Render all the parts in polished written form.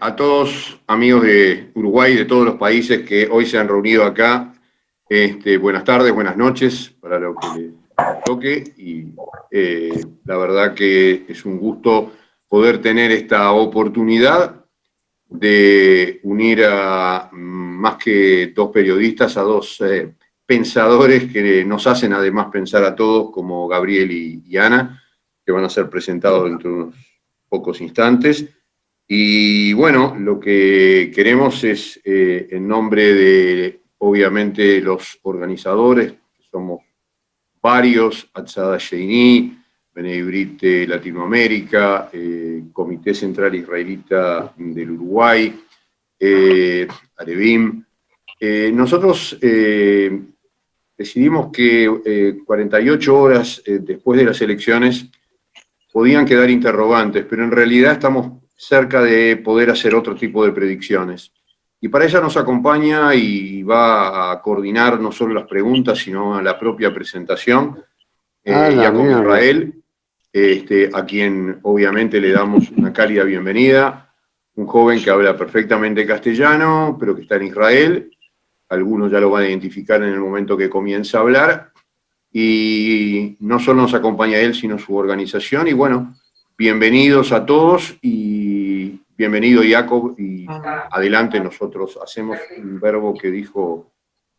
A todos amigos de Uruguay, de todos los países que hoy se han reunido acá, buenas tardes, buenas noches, para lo que les toque, y la verdad que es un gusto poder tener esta oportunidad de unir a más que dos periodistas, a dos pensadores que nos hacen además pensar a todos, como Gabriel y Ana, que van a ser presentados dentro de unos pocos instantes. Y bueno, lo que queremos es, en nombre de, obviamente, los organizadores, somos varios, Atzada Sheini, Bnei Brit Latinoamérica, Comité Central Israelita del Uruguay, Arevim. Nosotros decidimos que 48 horas después de las elecciones podían quedar interrogantes, pero en realidad estamos cerca de poder hacer otro tipo de predicciones. Y para ella nos acompaña y va a coordinar no solo las preguntas, sino la propia presentación, Jacob Israel, a quien obviamente le damos una cálida bienvenida, un joven que habla perfectamente castellano, pero que está en Israel. Algunos ya lo van a identificar en el momento que comienza a hablar, y no solo nos acompaña él, sino su organización. Y bueno, bienvenidos a todos, y bienvenido Jacob, y adelante. Nosotros hacemos un verbo que dijo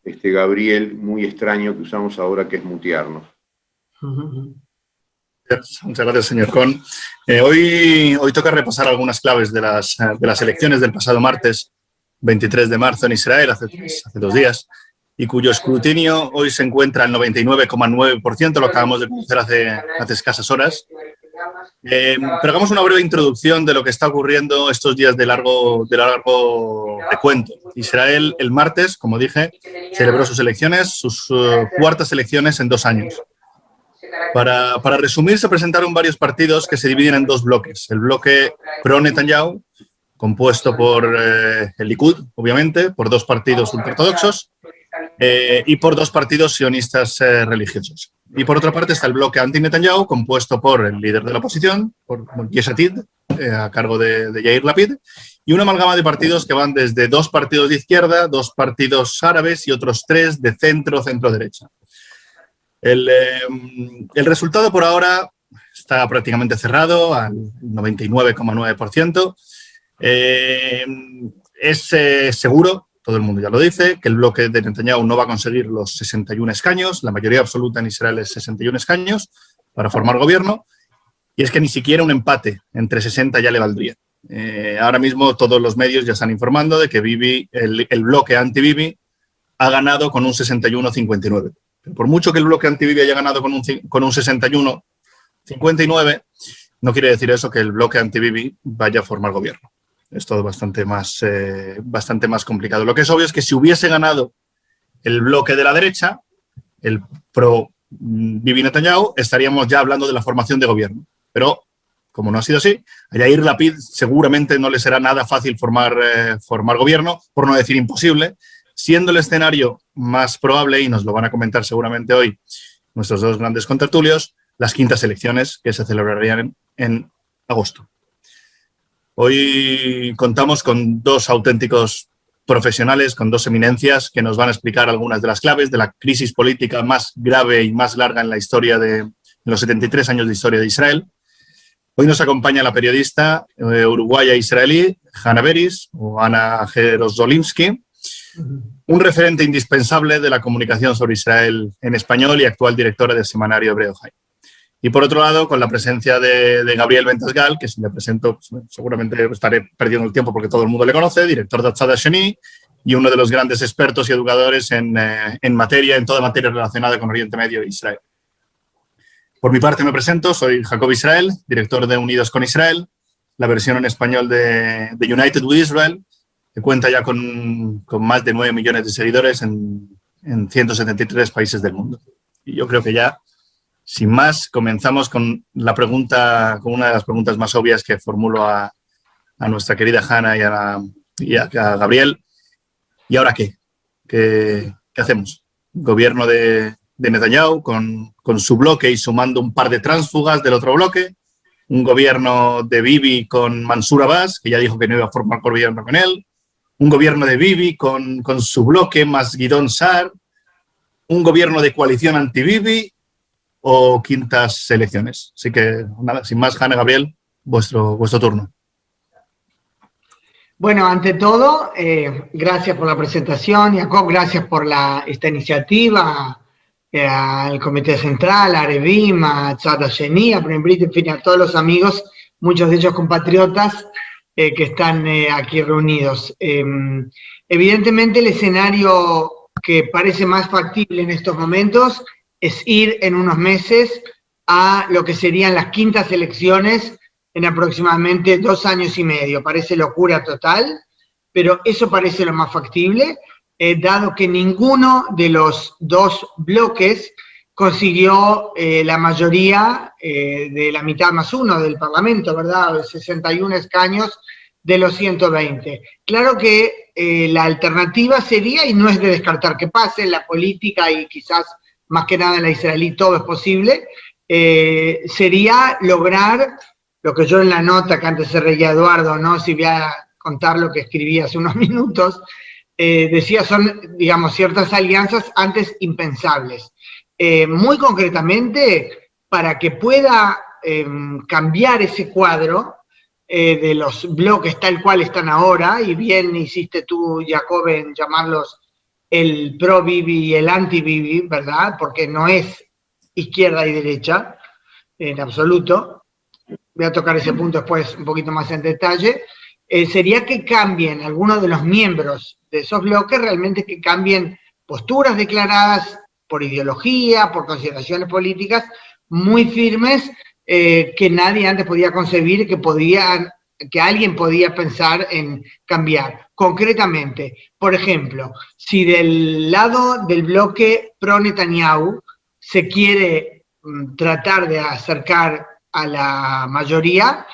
Gabriel, muy extraño, que usamos ahora, que es mutearnos. Muchas gracias, señor Cohn. Hoy toca repasar algunas claves de las elecciones del pasado martes, 23 de marzo en Israel, hace 2 días, y cuyo escrutinio hoy se encuentra al 99,9%, lo acabamos de conocer hace escasas horas. Pero hagamos una breve introducción de lo que está ocurriendo estos días de largo recuento. Israel, el martes, como dije, celebró sus elecciones, sus cuartas elecciones en 2 años. Para resumir, se presentaron varios partidos que se dividen en 2 bloques. El bloque pro-Netanyahu, compuesto por el Likud, obviamente, por 2 partidos ultraortodoxos y por 2 partidos sionistas religiosos. Y por otra parte está el bloque anti-Netanyahu, compuesto por el líder de la oposición, por Yesh Atid, a cargo de Yair Lapid, y una amalgama de partidos que van desde 2 partidos de izquierda, 2 partidos árabes y otros 3 de centro-derecha. El resultado por ahora está prácticamente cerrado, al 99,9%. Es seguro, todo el mundo ya lo dice, que el bloque de Netanyahu no va a conseguir los 61 escaños, la mayoría absoluta en Israel es 61 escaños, para formar gobierno, y es que ni siquiera un empate entre 60 ya le valdría. Ahora mismo todos los medios ya están informando de que Bibi, el bloque anti-Bibi, ha ganado con un 61-59. Por mucho que el bloque anti-Bibi haya ganado con un 61-59, no quiere decir eso que el bloque anti-Bibi vaya a formar gobierno. Es todo bastante más complicado. Lo que es obvio es que si hubiese ganado el bloque de la derecha, el pro-Bibi Netanyahu, estaríamos ya hablando de la formación de gobierno. Pero, como no ha sido así, a Yair Lapid seguramente no le será nada fácil formar gobierno, por no decir imposible, siendo el escenario más probable, y nos lo van a comentar seguramente hoy nuestros 2 grandes contertulios, las 5.º elecciones que se celebrarían en agosto. Hoy contamos con 2 auténticos profesionales, con 2 eminencias que nos van a explicar algunas de las claves de la crisis política más grave y más larga en la historia en los 73 años de historia de Israel. Hoy nos acompaña la periodista uruguaya israelí, Hannah Beris, o Ana Jerozolimsky, un referente indispensable de la comunicación sobre Israel en español y actual directora del semanario hebreo Hay. Y por otro lado, con la presencia de Gabriel Bentasgal, que si le presento, pues, seguramente estaré perdiendo el tiempo porque todo el mundo le conoce, director de Atzada Sheini y uno de los grandes expertos y educadores en toda materia relacionada con Oriente Medio e Israel. Por mi parte me presento, soy Jacob Israel, director de Unidos con Israel, la versión en español de United with Israel, que cuenta ya con más de 9 millones de seguidores en 173 países del mundo. Y yo creo que ya, sin más, comenzamos con una de las preguntas más obvias que formulo a nuestra querida Hannah y a Gabriel. ¿Y ahora qué? ¿Qué hacemos? Gobierno de Netanyahu con su bloque y sumando un par de tránsfugas del otro bloque, un gobierno de Bibi con Mansur Abbas, que ya dijo que no iba a formar gobierno con él, un gobierno de Bibi con su bloque más Guidón Saar, un gobierno de coalición anti-Bibi o quintas elecciones. Así que, nada, sin más, Hanna, Gabriel, vuestro turno. Bueno, ante todo, gracias por la presentación, Jacob, gracias por esta iniciativa, al Comité Central, a Arevim, a Tzad Asheni, a Prembrit, en fin, a todos los amigos, muchos de ellos compatriotas que están aquí reunidos. Evidentemente, el escenario que parece más factible en estos momentos es ir en unos meses a lo que serían las quintas elecciones en aproximadamente 2 años y medio. Parece locura total, pero eso parece lo más factible, dado que ninguno de los dos bloques consiguió la mayoría de la mitad más uno del Parlamento, ¿verdad? 61 escaños de los 120. Claro que la alternativa sería, y no es de descartar que pase, en la política y quizás más que nada en la israelí todo es posible, sería lograr lo que yo en la nota que antes se reía Eduardo, ¿no? Si voy a contar lo que escribí hace unos minutos, decía, son, digamos, ciertas alianzas antes impensables. Muy concretamente, para que pueda cambiar ese cuadro de los bloques tal cual están ahora, y bien hiciste tú, Jacob, en llamarlos el pro-Bibi y el anti-Bibi, ¿verdad? Porque no es izquierda y derecha, en absoluto. Voy a tocar ese punto después un poquito más en detalle. Sería que cambien algunos de los miembros de esos bloques, realmente que cambien posturas declaradas por ideología, por consideraciones políticas muy firmes, que nadie antes podía concebir que alguien podía pensar en cambiar. Concretamente, por ejemplo, si del lado del bloque pro-Netanyahu se quiere tratar de acercar a la mayoría,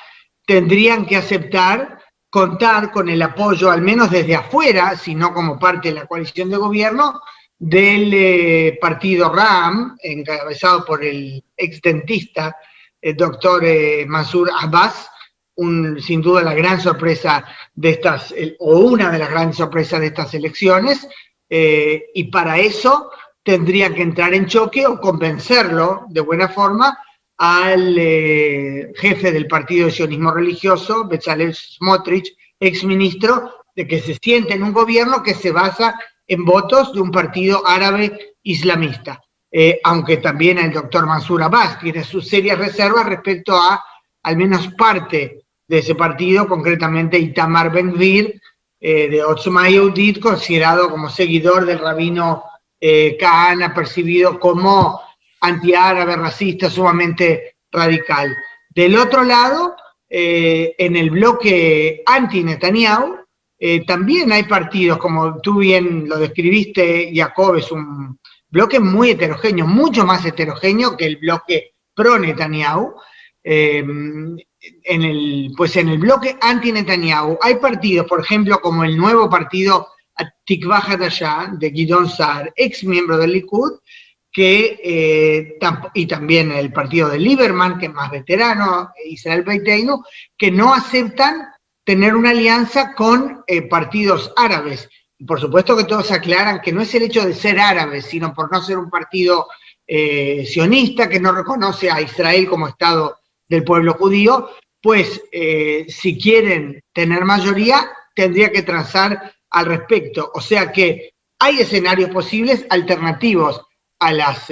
tendrían que aceptar contar con el apoyo, al menos desde afuera, si no como parte de la coalición de gobierno, del partido RAM, encabezado por el exdentista doctor Mansur Abbas, sin duda la gran sorpresa de estas, o una de las grandes sorpresas de estas elecciones, y para eso tendrían que entrar en choque o convencerlo de buena forma al jefe del Partido de Sionismo Religioso, Bezalel Smotrich, exministro, de que se siente en un gobierno que se basa en votos de un partido árabe islamista. Aunque también el doctor Mansur Abbas tiene sus serias reservas respecto a al menos parte de ese partido, concretamente Itamar Ben-Gvir, de Otzma Yehudit, considerado como seguidor del rabino Kahana, percibido como antiárabe, racista, sumamente radical. Del otro lado, en el bloque anti-Netanyahu, también hay partidos, como tú bien lo describiste, Jacob, es un bloque muy heterogéneo, mucho más heterogéneo que el bloque pro-Netanyahu. En el bloque anti-Netanyahu hay partidos, por ejemplo, como el nuevo partido Tikva Hadashah, de Guidón Saar, ex miembro del Likud, y también el partido de Lieberman, que es más veterano, Israel Beiteinu, que no aceptan tener una alianza con partidos árabes. Y por supuesto que todos aclaran que no es el hecho de ser árabes, sino por no ser un partido sionista que no reconoce a Israel como Estado del pueblo judío, pues si quieren tener mayoría, tendría que transar al respecto. O sea que hay escenarios posibles alternativos a las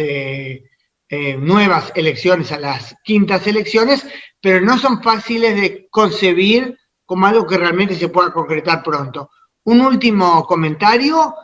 nuevas elecciones, a las quintas elecciones, pero no son fáciles de concebir como algo que realmente se pueda concretar pronto. Un último comentario,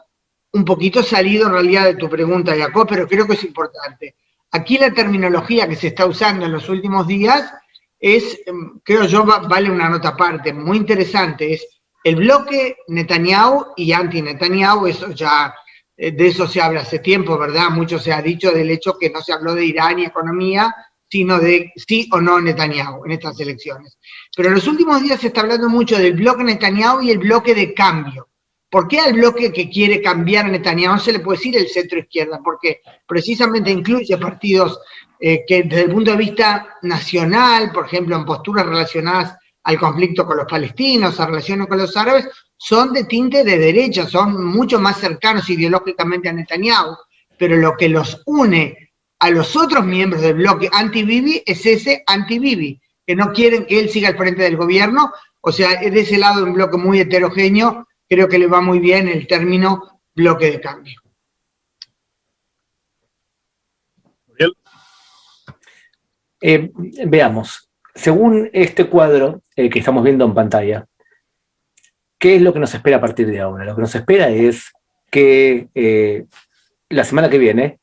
un poquito salido en realidad de tu pregunta, Jacob, pero creo que es importante. Aquí la terminología que se está usando en los últimos días es, creo yo, vale una nota aparte, muy interesante, es el bloque Netanyahu y anti-Netanyahu. Eso ya, de eso se habla hace tiempo, ¿verdad? Mucho se ha dicho del hecho que no se habló de Irán y economía, sino de sí o no Netanyahu en estas elecciones. Pero en los últimos días se está hablando mucho del bloque Netanyahu y el bloque de cambio. ¿Por qué al bloque que quiere cambiar a Netanyahu se le puede decir el centro izquierda? Porque precisamente incluye partidos que desde el punto de vista nacional, por ejemplo, en posturas relacionadas al conflicto con los palestinos, a relaciones con los árabes, son de tinte de derecha, son mucho más cercanos ideológicamente a Netanyahu, pero lo que los une a los otros miembros del bloque anti-Bibi es ese anti-Bibi, que no quieren que él siga al frente del gobierno. O sea, es de ese lado un bloque muy heterogéneo, creo que le va muy bien el término bloque de cambio. Veamos, según este cuadro que estamos viendo en pantalla, ¿qué es lo que nos espera a partir de ahora? Lo que nos espera es que la semana que viene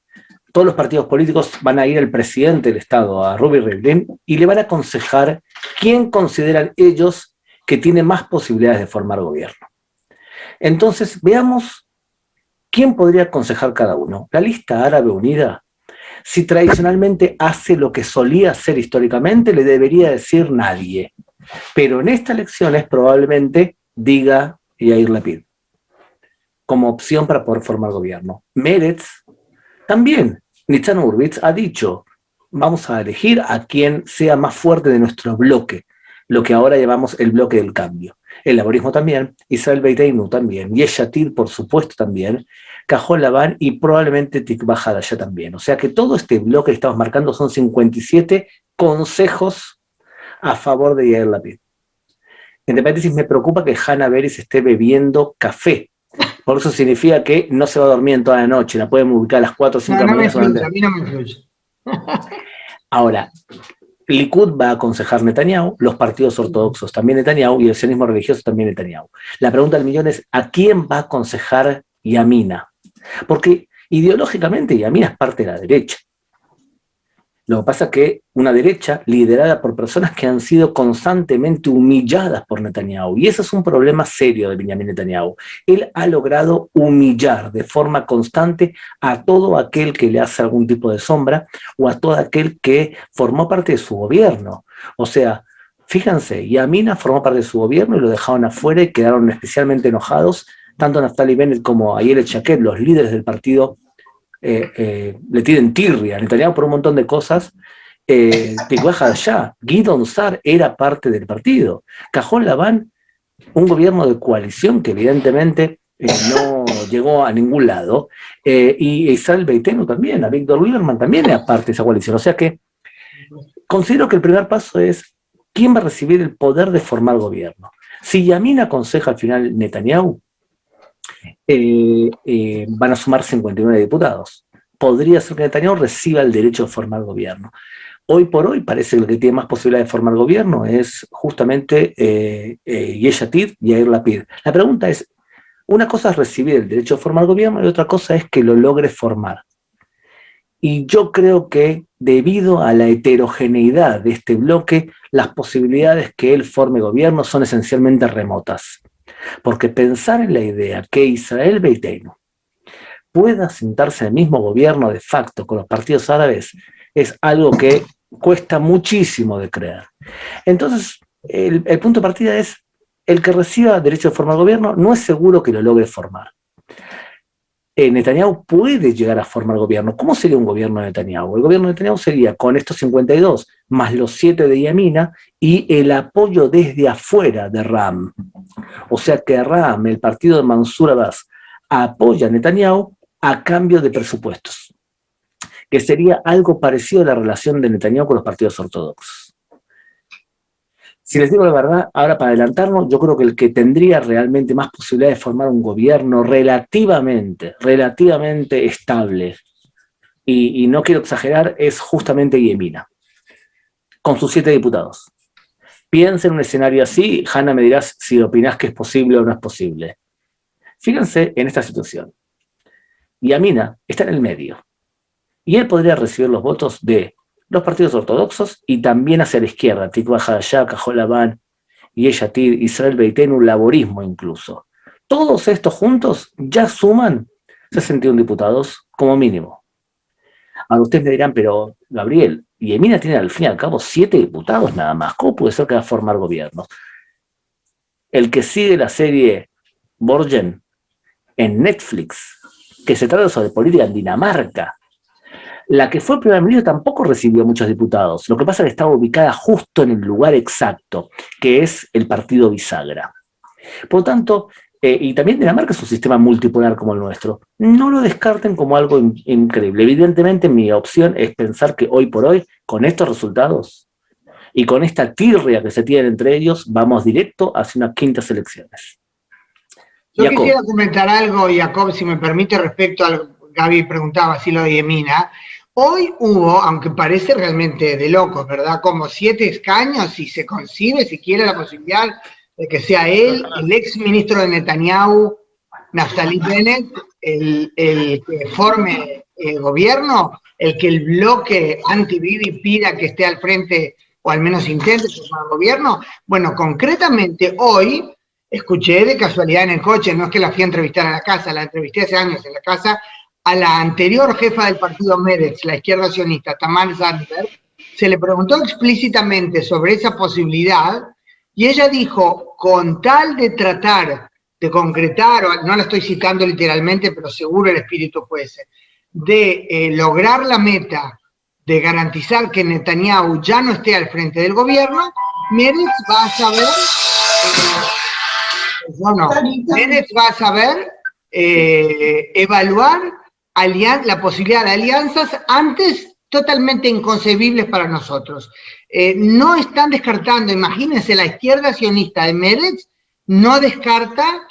todos los partidos políticos van a ir al presidente del Estado, a Ruvi Rivlin, y le van a aconsejar quién consideran ellos que tiene más posibilidades de formar gobierno. Entonces, veamos quién podría aconsejar cada uno. La lista árabe unida, si tradicionalmente hace lo que solía hacer históricamente, le debería decir nadie. Pero en estas elecciones probablemente diga Yair Lapid como opción para poder formar gobierno. Meretz también. Nitzan Hurwitz ha dicho, vamos a elegir a quien sea más fuerte de nuestro bloque, lo que ahora llamamos el bloque del cambio. El laborismo también, Israel Beiteinu también, Yesh Atid por supuesto también, Cajol Lavan y probablemente Tikva Hadashah también. O sea que todo este bloque que estamos marcando son 57 consejos a favor de Yair Lapid. Entre paréntesis, me preocupa que Hannah Beris esté bebiendo café. Por eso significa que no se va a dormir en toda la noche, la pueden ubicar a las 4 o 5 de la mañana. A mí no me influye. Ahora, Likud va a aconsejar Netanyahu, los partidos ortodoxos también Netanyahu y el sionismo religioso también Netanyahu. La pregunta del millón es, ¿a quién va a aconsejar Yamina? Porque ideológicamente Yamina es parte de la derecha. Lo que pasa es que una derecha liderada por personas que han sido constantemente humilladas por Netanyahu, y ese es un problema serio de Benjamin Netanyahu. Él ha logrado humillar de forma constante a todo aquel que le hace algún tipo de sombra o a todo aquel que formó parte de su gobierno. O sea, fíjense, Yamina formó parte de su gobierno y lo dejaron afuera y quedaron especialmente enojados, tanto Naftali Bennett como Ayelet Shaked, los líderes del partido, le tienen tirria a Netanyahu por un montón de cosas. Tikva Hadashah, Gidon Sar era parte del partido. Cajol Lavan, un gobierno de coalición que evidentemente no llegó a ningún lado, y Israel Beitenu también, a Víctor Lieberman también era parte de esa coalición. O sea que considero que el primer paso es quién va a recibir el poder de formar gobierno. Si Yamina aconseja al final Netanyahu, van a sumar 59 diputados. Podría ser que Netanyahu reciba el derecho de formar gobierno. Hoy por hoy parece que el que tiene más posibilidad de formar gobierno es justamente Yesh Atid y Yair Lapid. La pregunta es, una cosa es recibir el derecho de formar gobierno y otra cosa es que lo logre formar. Y yo creo que debido a la heterogeneidad de este bloque, las posibilidades que él forme gobierno son esencialmente remotas. Porque pensar en la idea que Israel Beiteinu pueda sentarse en el mismo gobierno de facto con los partidos árabes es algo que cuesta muchísimo de creer. Entonces, el punto de partida es, el que reciba derecho de formar gobierno no es seguro que lo logre formar. Netanyahu puede llegar a formar gobierno. ¿Cómo sería un gobierno de Netanyahu? El gobierno de Netanyahu sería con estos 52, más los 7 de Yamina, y el apoyo desde afuera de Ram. O sea que Ram, el partido de Mansur Abbas, apoya a Netanyahu a cambio de presupuestos, que sería algo parecido a la relación de Netanyahu con los partidos ortodoxos. Si les digo la verdad, ahora para adelantarnos, yo creo que el que tendría realmente más posibilidad de formar un gobierno relativamente estable, y no quiero exagerar, es justamente Yamina, con sus 7 diputados. Piensa en un escenario así, Hannah me dirás si opinás que es posible o no es posible. Fíjense en esta situación. Yamina está en el medio, y él podría recibir los votos de los partidos ortodoxos y también hacia la izquierda, Tikva Hadashah, Cajol Lavan, Yesh Atid, Israel Beitenu, laborismo incluso. Todos estos juntos ya suman 61 diputados como mínimo. Ahora ustedes me dirán, pero Gabriel, Yamina tiene al fin y al cabo 7 diputados nada más. ¿Cómo puede ser que va a formar gobiernos? El que sigue la serie Borgen en Netflix, que se trata sobre política en Dinamarca, La que fue primer ministro tampoco recibió muchos diputados. Lo que pasa es que estaba ubicada justo en el lugar exacto, que es el partido bisagra. Por lo tanto, y también Dinamarca es un sistema multipolar como el nuestro. No lo descarten como algo increíble. Evidentemente, mi opción es pensar que hoy por hoy, con estos resultados y con esta tirria que se tiene entre ellos, vamos directo hacia unas quintas elecciones. Yo Jacob. quisiera comentar algo, Jacob, si me permite, respecto a lo que Gaby preguntaba, así lo de Yemina. Hoy hubo, aunque parece realmente de locos, ¿verdad? Como 7 escaños, y se concibe siquiera la posibilidad de que sea él, el ex ministro de Netanyahu, Naftali Bennett, el que forme el gobierno, el que el bloque anti-Bibi pida que esté al frente, o al menos intente formar el gobierno. Bueno, concretamente hoy, escuché de casualidad en el coche, no es que la fui a entrevistar a la casa, la entrevisté hace años en la casa, a la anterior jefa del partido Meretz, la izquierda sionista, Tamar Zandberg, se le preguntó explícitamente sobre esa posibilidad, y ella dijo, con tal de tratar de concretar, no la estoy citando literalmente, pero seguro el espíritu fue ese, de lograr la meta de garantizar que Netanyahu ya no esté al frente del gobierno, Meretz va a saber... Meretz va a saber evaluar la posibilidad de alianzas antes totalmente inconcebibles para nosotros. No están descartando, imagínense, la izquierda sionista de Meretz no descarta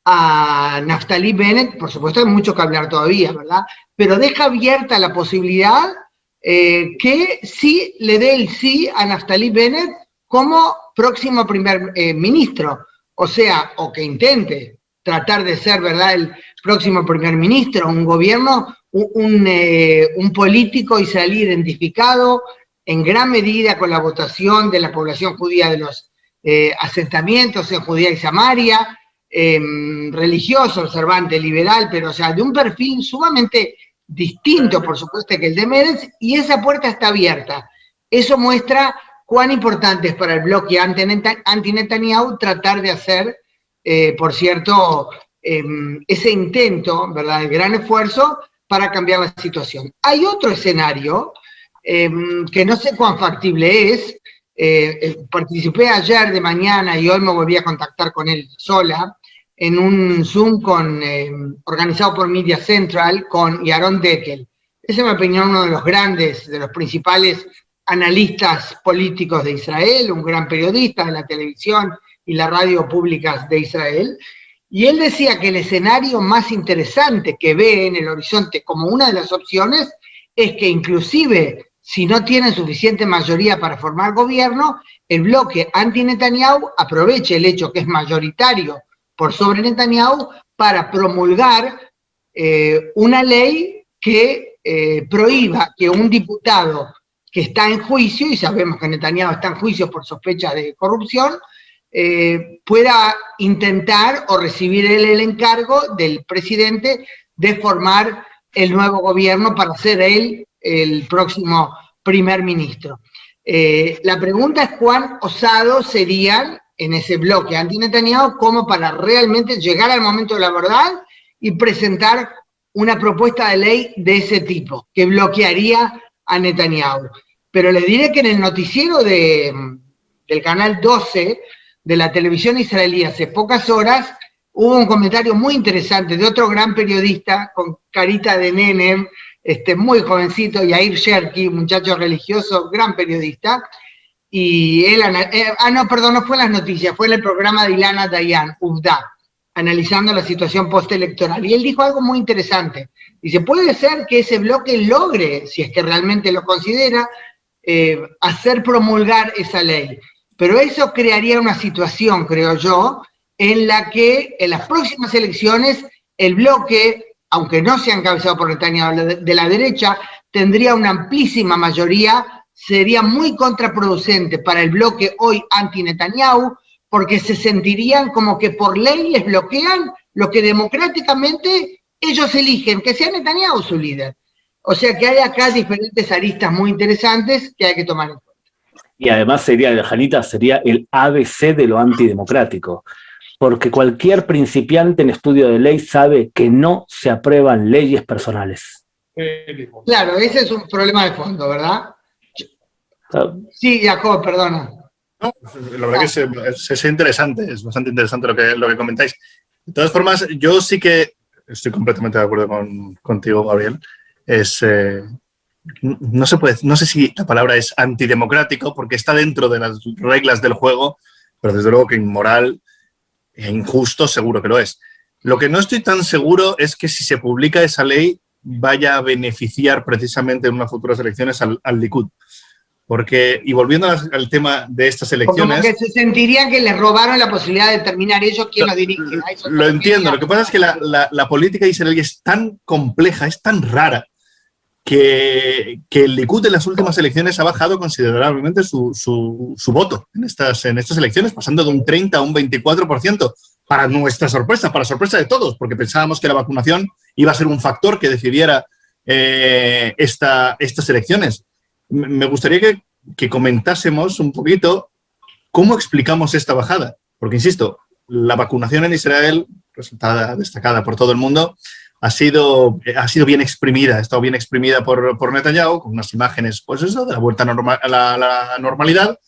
a Naftali Bennett, por supuesto hay mucho que hablar todavía, ¿verdad? Pero deja abierta la posibilidad que sí le dé el sí a Naftali Bennett como próximo primer ministro. O sea, o que intente tratar de ser, ¿verdad?, el próximo primer ministro, un gobierno, un político israelí identificado en gran medida con la votación de la población judía de los asentamientos en Judea y Samaria, religioso, observante, liberal, pero o sea, de un perfil sumamente distinto, por supuesto, que el de Meretz, y esa puerta está abierta. Eso muestra cuán importante es para el bloque anti-Netanyahu tratar de hacer, por cierto, ese intento, ¿verdad?, el gran esfuerzo para cambiar la situación. Hay otro escenario que no sé cuán factible es. Participé ayer de mañana y hoy me volví a contactar con él sola en un Zoom organizado por Media Central con Yaron Dekel. Ese me opinión uno de los grandes, de los principales analistas políticos de Israel, un gran periodista de la televisión y la radio públicas de Israel, y él decía que el escenario más interesante que ve en el horizonte como una de las opciones es que inclusive si no tienen suficiente mayoría para formar gobierno, el bloque anti-Netanyahu aproveche el hecho que es mayoritario por sobre Netanyahu para promulgar una ley que prohíba que un diputado que está en juicio, y sabemos que Netanyahu está en juicio por sospecha de corrupción, pueda intentar o recibir él el encargo del presidente de formar el nuevo gobierno para ser él el próximo primer ministro. La pregunta es cuán osados serían en ese bloque anti-Netanyahu como para realmente llegar al momento de la verdad y presentar una propuesta de ley de ese tipo, que bloquearía a Netanyahu. Pero les diré que en el noticiero del canal 12 de la televisión israelí hace pocas horas hubo un comentario muy interesante de otro gran periodista con carita de nene, muy jovencito, Yair Sherki, muchacho religioso, gran periodista, y él, no fue en las noticias, fue en el programa de Ilana Dayan, Uvda, analizando la situación postelectoral, y él dijo algo muy interesante. Dice, puede ser que ese bloque logre, si es que realmente lo considera, hacer promulgar esa ley, pero eso crearía una situación, creo yo, en la que en las próximas elecciones el bloque, aunque no sea encabezado por Netanyahu de la derecha, tendría una amplísima mayoría, sería muy contraproducente para el bloque hoy anti-Netanyahu, porque se sentirían como que por ley les bloquean lo que democráticamente ellos eligen, que sea Netanyahu su líder. O sea que hay acá diferentes aristas muy interesantes que hay que tomar en cuenta. Y además Janita, sería el ABC de lo antidemocrático, porque cualquier principiante en estudio de ley sabe que no se aprueban leyes personales. Claro, ese es un problema de fondo, ¿verdad? Sí, Jacob, perdona. No, la verdad que es interesante, es bastante interesante lo que comentáis. De todas formas, yo sí que estoy completamente de acuerdo contigo, Gabriel. No se puede, no sé si la palabra es antidemocrático, porque está dentro de las reglas del juego, pero desde luego que inmoral e injusto seguro que lo es. Lo que no estoy tan seguro es que si se publica esa ley vaya a beneficiar precisamente en unas futuras elecciones al Likud. Porque, y volviendo al tema de estas elecciones... Como que se sentirían que les robaron la posibilidad de determinar ellos quién los dirige. Lo entiendo, lo que pasa es que la política israelí es tan compleja, es tan rara, que el Likud en las últimas elecciones ha bajado considerablemente su voto en estas elecciones, pasando de un 30 a un 24%, para nuestra sorpresa, para sorpresa de todos, porque pensábamos que la vacunación iba a ser un factor que decidiera estas elecciones. Me gustaría que comentásemos un poquito cómo explicamos esta bajada, porque, insisto, la vacunación en Israel, resultada destacada por todo el mundo, ha sido bien exprimida, ha estado bien exprimida por Netanyahu, con unas imágenes, pues eso, de la vuelta a la normalidad,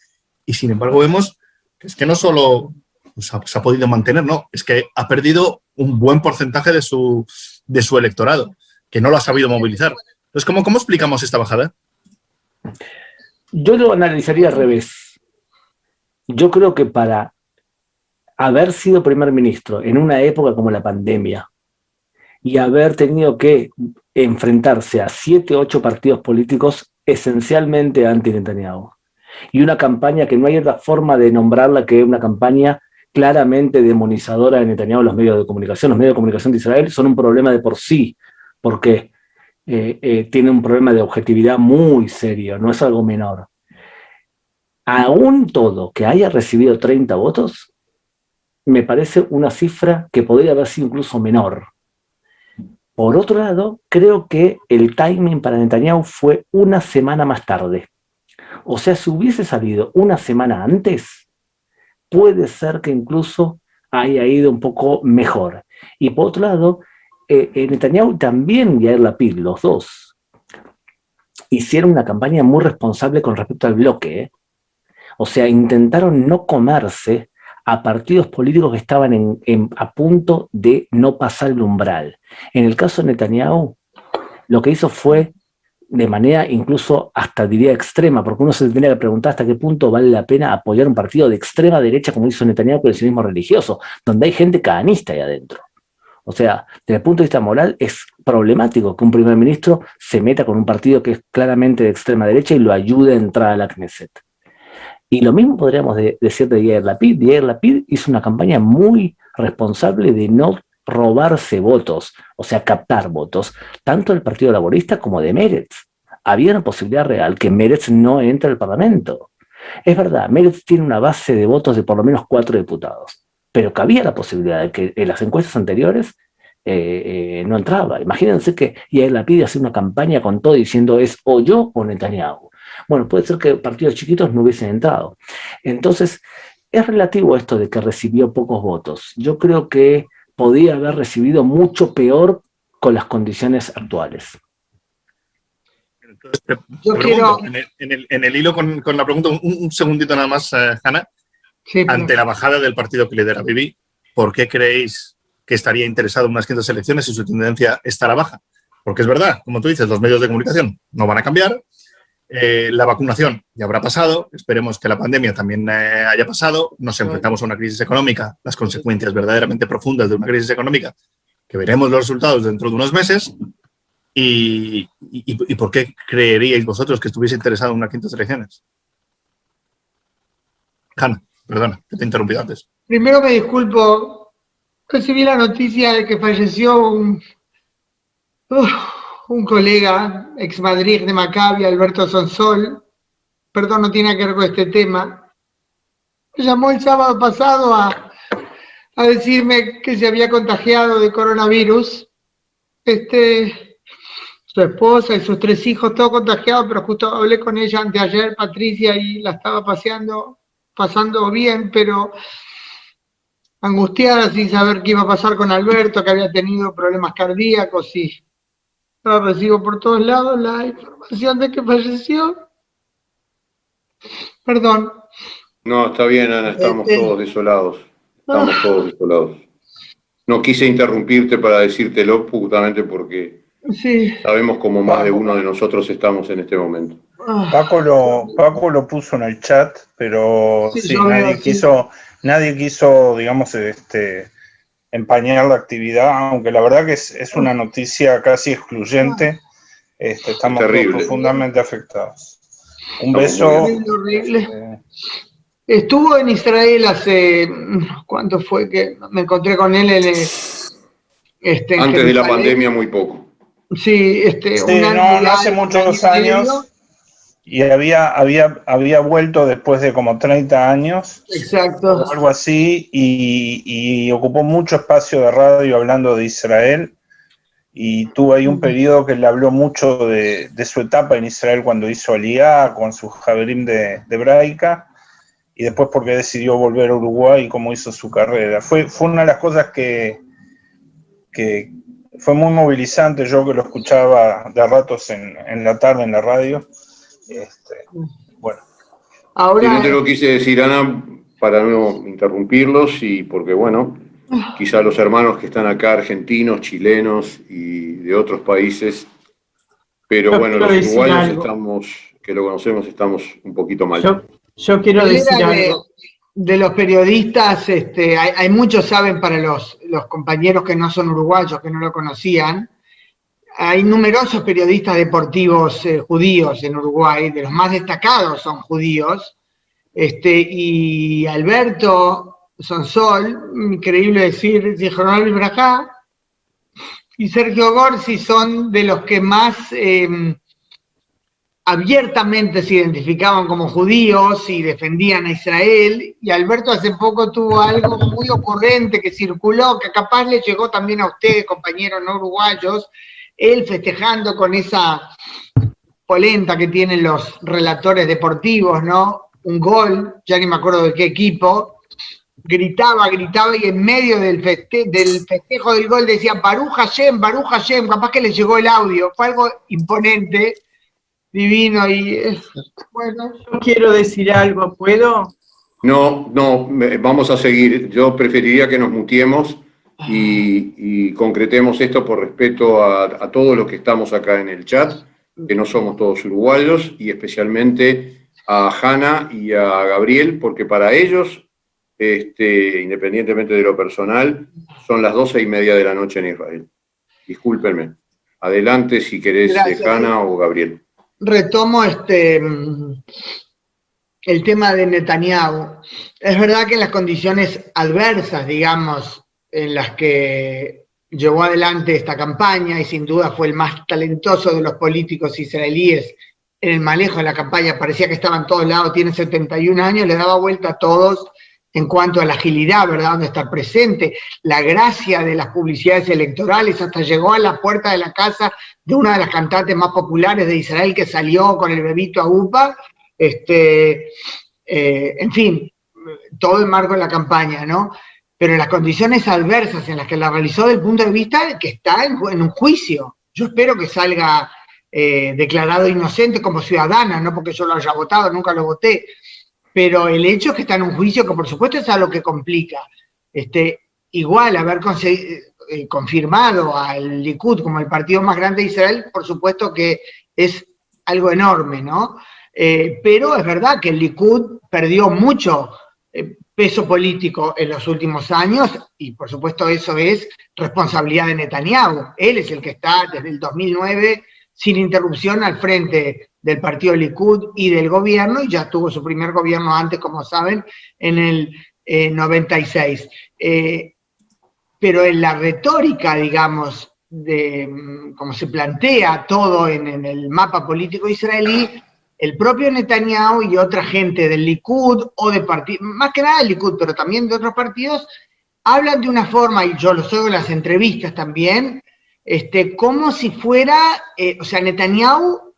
y sin embargo vemos que es que no solo se ha podido mantener, no, es que ha perdido un buen porcentaje de su electorado, que no lo ha sabido movilizar. Entonces, ¿cómo explicamos esta bajada? Yo lo analizaría al revés. Yo creo que para haber sido primer ministro en una época como la pandemia, y haber tenido que enfrentarse a 7 o 8 partidos políticos esencialmente anti-Netanyahu. Y una campaña que no hay otra forma de nombrarla que una campaña claramente demonizadora de Netanyahu en los medios de comunicación. Los medios de comunicación de Israel son un problema de por sí, porque tienen un problema de objetividad muy serio, no es algo menor. Aún todo que haya recibido 30 votos, me parece una cifra que podría haber sido incluso menor. Por otro lado, creo que el timing para Netanyahu fue una semana más tarde. O sea, si hubiese salido una semana antes, puede ser que incluso haya ido un poco mejor. Y por otro lado, Netanyahu también y Yair Lapid, los dos, hicieron una campaña muy responsable con respecto al bloque. O sea, intentaron no comerse a partidos políticos que estaban a punto de no pasar el umbral. En el caso de Netanyahu, lo que hizo fue de manera incluso hasta diría extrema, porque uno se tendría que preguntar hasta qué punto vale la pena apoyar un partido de extrema derecha como hizo Netanyahu con el sionismo religioso, donde hay gente caanista ahí adentro. O sea, desde el punto de vista moral es problemático que un primer ministro se meta con un partido que es claramente de extrema derecha y lo ayude a entrar a la Knesset. Y lo mismo podríamos decir de Yair Lapid. Yair Lapid hizo una campaña muy responsable de no robarse votos, o sea, captar votos, tanto del Partido Laborista como de Meretz. Había una posibilidad real que Meretz no entre al Parlamento. Es verdad, Meretz tiene una base de votos de por lo menos 4 diputados, pero cabía la posibilidad de que en las encuestas anteriores no entraba. Imagínense que Yair Lapid hacía una campaña con todo diciendo es o yo o Netanyahu. Bueno, puede ser que partidos chiquitos no hubiesen entrado. Entonces, es relativo esto de que recibió pocos votos. Yo creo que podía haber recibido mucho peor con las condiciones actuales. Entonces, te pregunto, en el hilo con la pregunta, un segundito nada más, Hanna. Sí, ante la bajada del partido que lidera Bibi, ¿por qué creéis que estaría interesado en unas 500 elecciones si su tendencia está a la baja? Porque es verdad, como tú dices, los medios de comunicación no van a cambiar. La vacunación ya habrá pasado, esperemos que la pandemia también haya pasado, nos enfrentamos a una crisis económica, las consecuencias verdaderamente profundas de una crisis económica, que veremos los resultados dentro de unos meses, y ¿por qué creeríais vosotros que estuviese interesado en unas 500 elecciones? Hanna, perdona, que te he interrumpido antes. Primero me disculpo, recibí la noticia de que falleció un colega, ex Madrid de Maccabi, Alberto Sonsol, perdón, no tiene que ver con este tema, me llamó el sábado pasado a decirme que se había contagiado de coronavirus, su esposa y sus 3 hijos, todos contagiados, pero justo hablé con ella anteayer, Patricia, y la estaba pasando bien, pero angustiada sin saber qué iba a pasar con Alberto, que había tenido problemas cardíacos y Ahora recibo por todos lados la información de que falleció. Perdón. No, está bien, Ana, estamos todos desolados. Estamos todos desolados. No quise interrumpirte para decírtelo justamente porque Sí. sabemos cómo más de uno de nosotros estamos en este momento. Paco lo puso en el chat, pero sí, nadie quiso, digamos, empañar la actividad, aunque la verdad que es una noticia casi excluyente. Estamos todos profundamente afectados. Un beso. Horrible. Estuvo en Israel hace, ¿cuánto fue que me encontré con él? Antes de la pandemia, muy poco. Sí, no hace muchos años. Y había vuelto después de como 30 años. Exacto. O algo así, y ocupó mucho espacio de radio hablando de Israel. Y tuvo ahí un periodo que le habló mucho de su etapa en Israel cuando hizo Aliyá con su Javerim de hebraica. Y después porque decidió volver a Uruguay y cómo hizo su carrera. Fue una de las cosas que fue muy movilizante, yo que lo escuchaba de ratos en la tarde en la radio. Bueno. Ahora, no te lo quise decir, Ana, para no interrumpirlos y porque, bueno, quizá los hermanos que están acá, argentinos, chilenos y de otros países, pero bueno, los uruguayos que lo conocemos, estamos un poquito mal. Yo quiero decir algo. De los periodistas, hay muchos saben, para los compañeros que no son uruguayos, que no lo conocían, hay numerosos periodistas deportivos judíos en Uruguay, de los más destacados son judíos, y Alberto Sonsol, increíble decir, Zichrono Libraja, y Sergio Gorsi son de los que más abiertamente se identificaban como judíos y defendían a Israel, y Alberto hace poco tuvo algo muy ocurrente que circuló, que capaz le llegó también a ustedes, compañeros no uruguayos, él festejando con esa polenta que tienen los relatores deportivos, ¿no? Un gol, ya ni me acuerdo de qué equipo, gritaba, y en medio del festejo del gol decía Baruch Hashem, capaz que le llegó el audio, fue algo imponente, divino, y bueno. Yo quiero decir algo, ¿puedo? No, vamos a seguir. Yo preferiría que nos mutiemos y concretemos esto por respeto a todos los que estamos acá en el chat, que no somos todos uruguayos, y especialmente a Hanna y a Gabriel, porque para ellos, independientemente de lo personal, son las 12:30 de la noche en Israel. Discúlpenme. Adelante si querés, Hanna o Gabriel. Retomo el tema de Netanyahu. Es verdad que en las condiciones adversas, digamos, en las que llevó adelante esta campaña, y sin duda fue el más talentoso de los políticos israelíes en el manejo de la campaña, parecía que estaba en todos lados, tiene 71 años, le daba vuelta a todos en cuanto a la agilidad, ¿verdad?, donde estar presente, la gracia de las publicidades electorales, hasta llegó a la puerta de la casa de una de las cantantes más populares de Israel que salió con el bebito a UPA, en fin, todo el marco de la campaña, ¿no? Pero en las condiciones adversas en las que la realizó, desde el punto de vista que está en un juicio. Yo espero que salga declarado inocente como ciudadana, no porque yo lo haya votado, nunca lo voté, pero el hecho es que está en un juicio que por supuesto es algo que complica. Igual haber confirmado al Likud como el partido más grande de Israel, por supuesto que es algo enorme, ¿no? Pero es verdad que el Likud perdió mucho peso político en los últimos años, y por supuesto eso es responsabilidad de Netanyahu. Él es el que está desde el 2009 sin interrupción al frente del partido Likud y del gobierno, y ya tuvo su primer gobierno antes, como saben, en el 96. Pero en la retórica, digamos, de cómo se plantea todo en el mapa político israelí, el propio Netanyahu y otra gente del Likud, o de partidos, más que nada del Likud, pero también de otros partidos, hablan de una forma, y yo lo oigo en las entrevistas también, como si fuera, o sea, Netanyahu,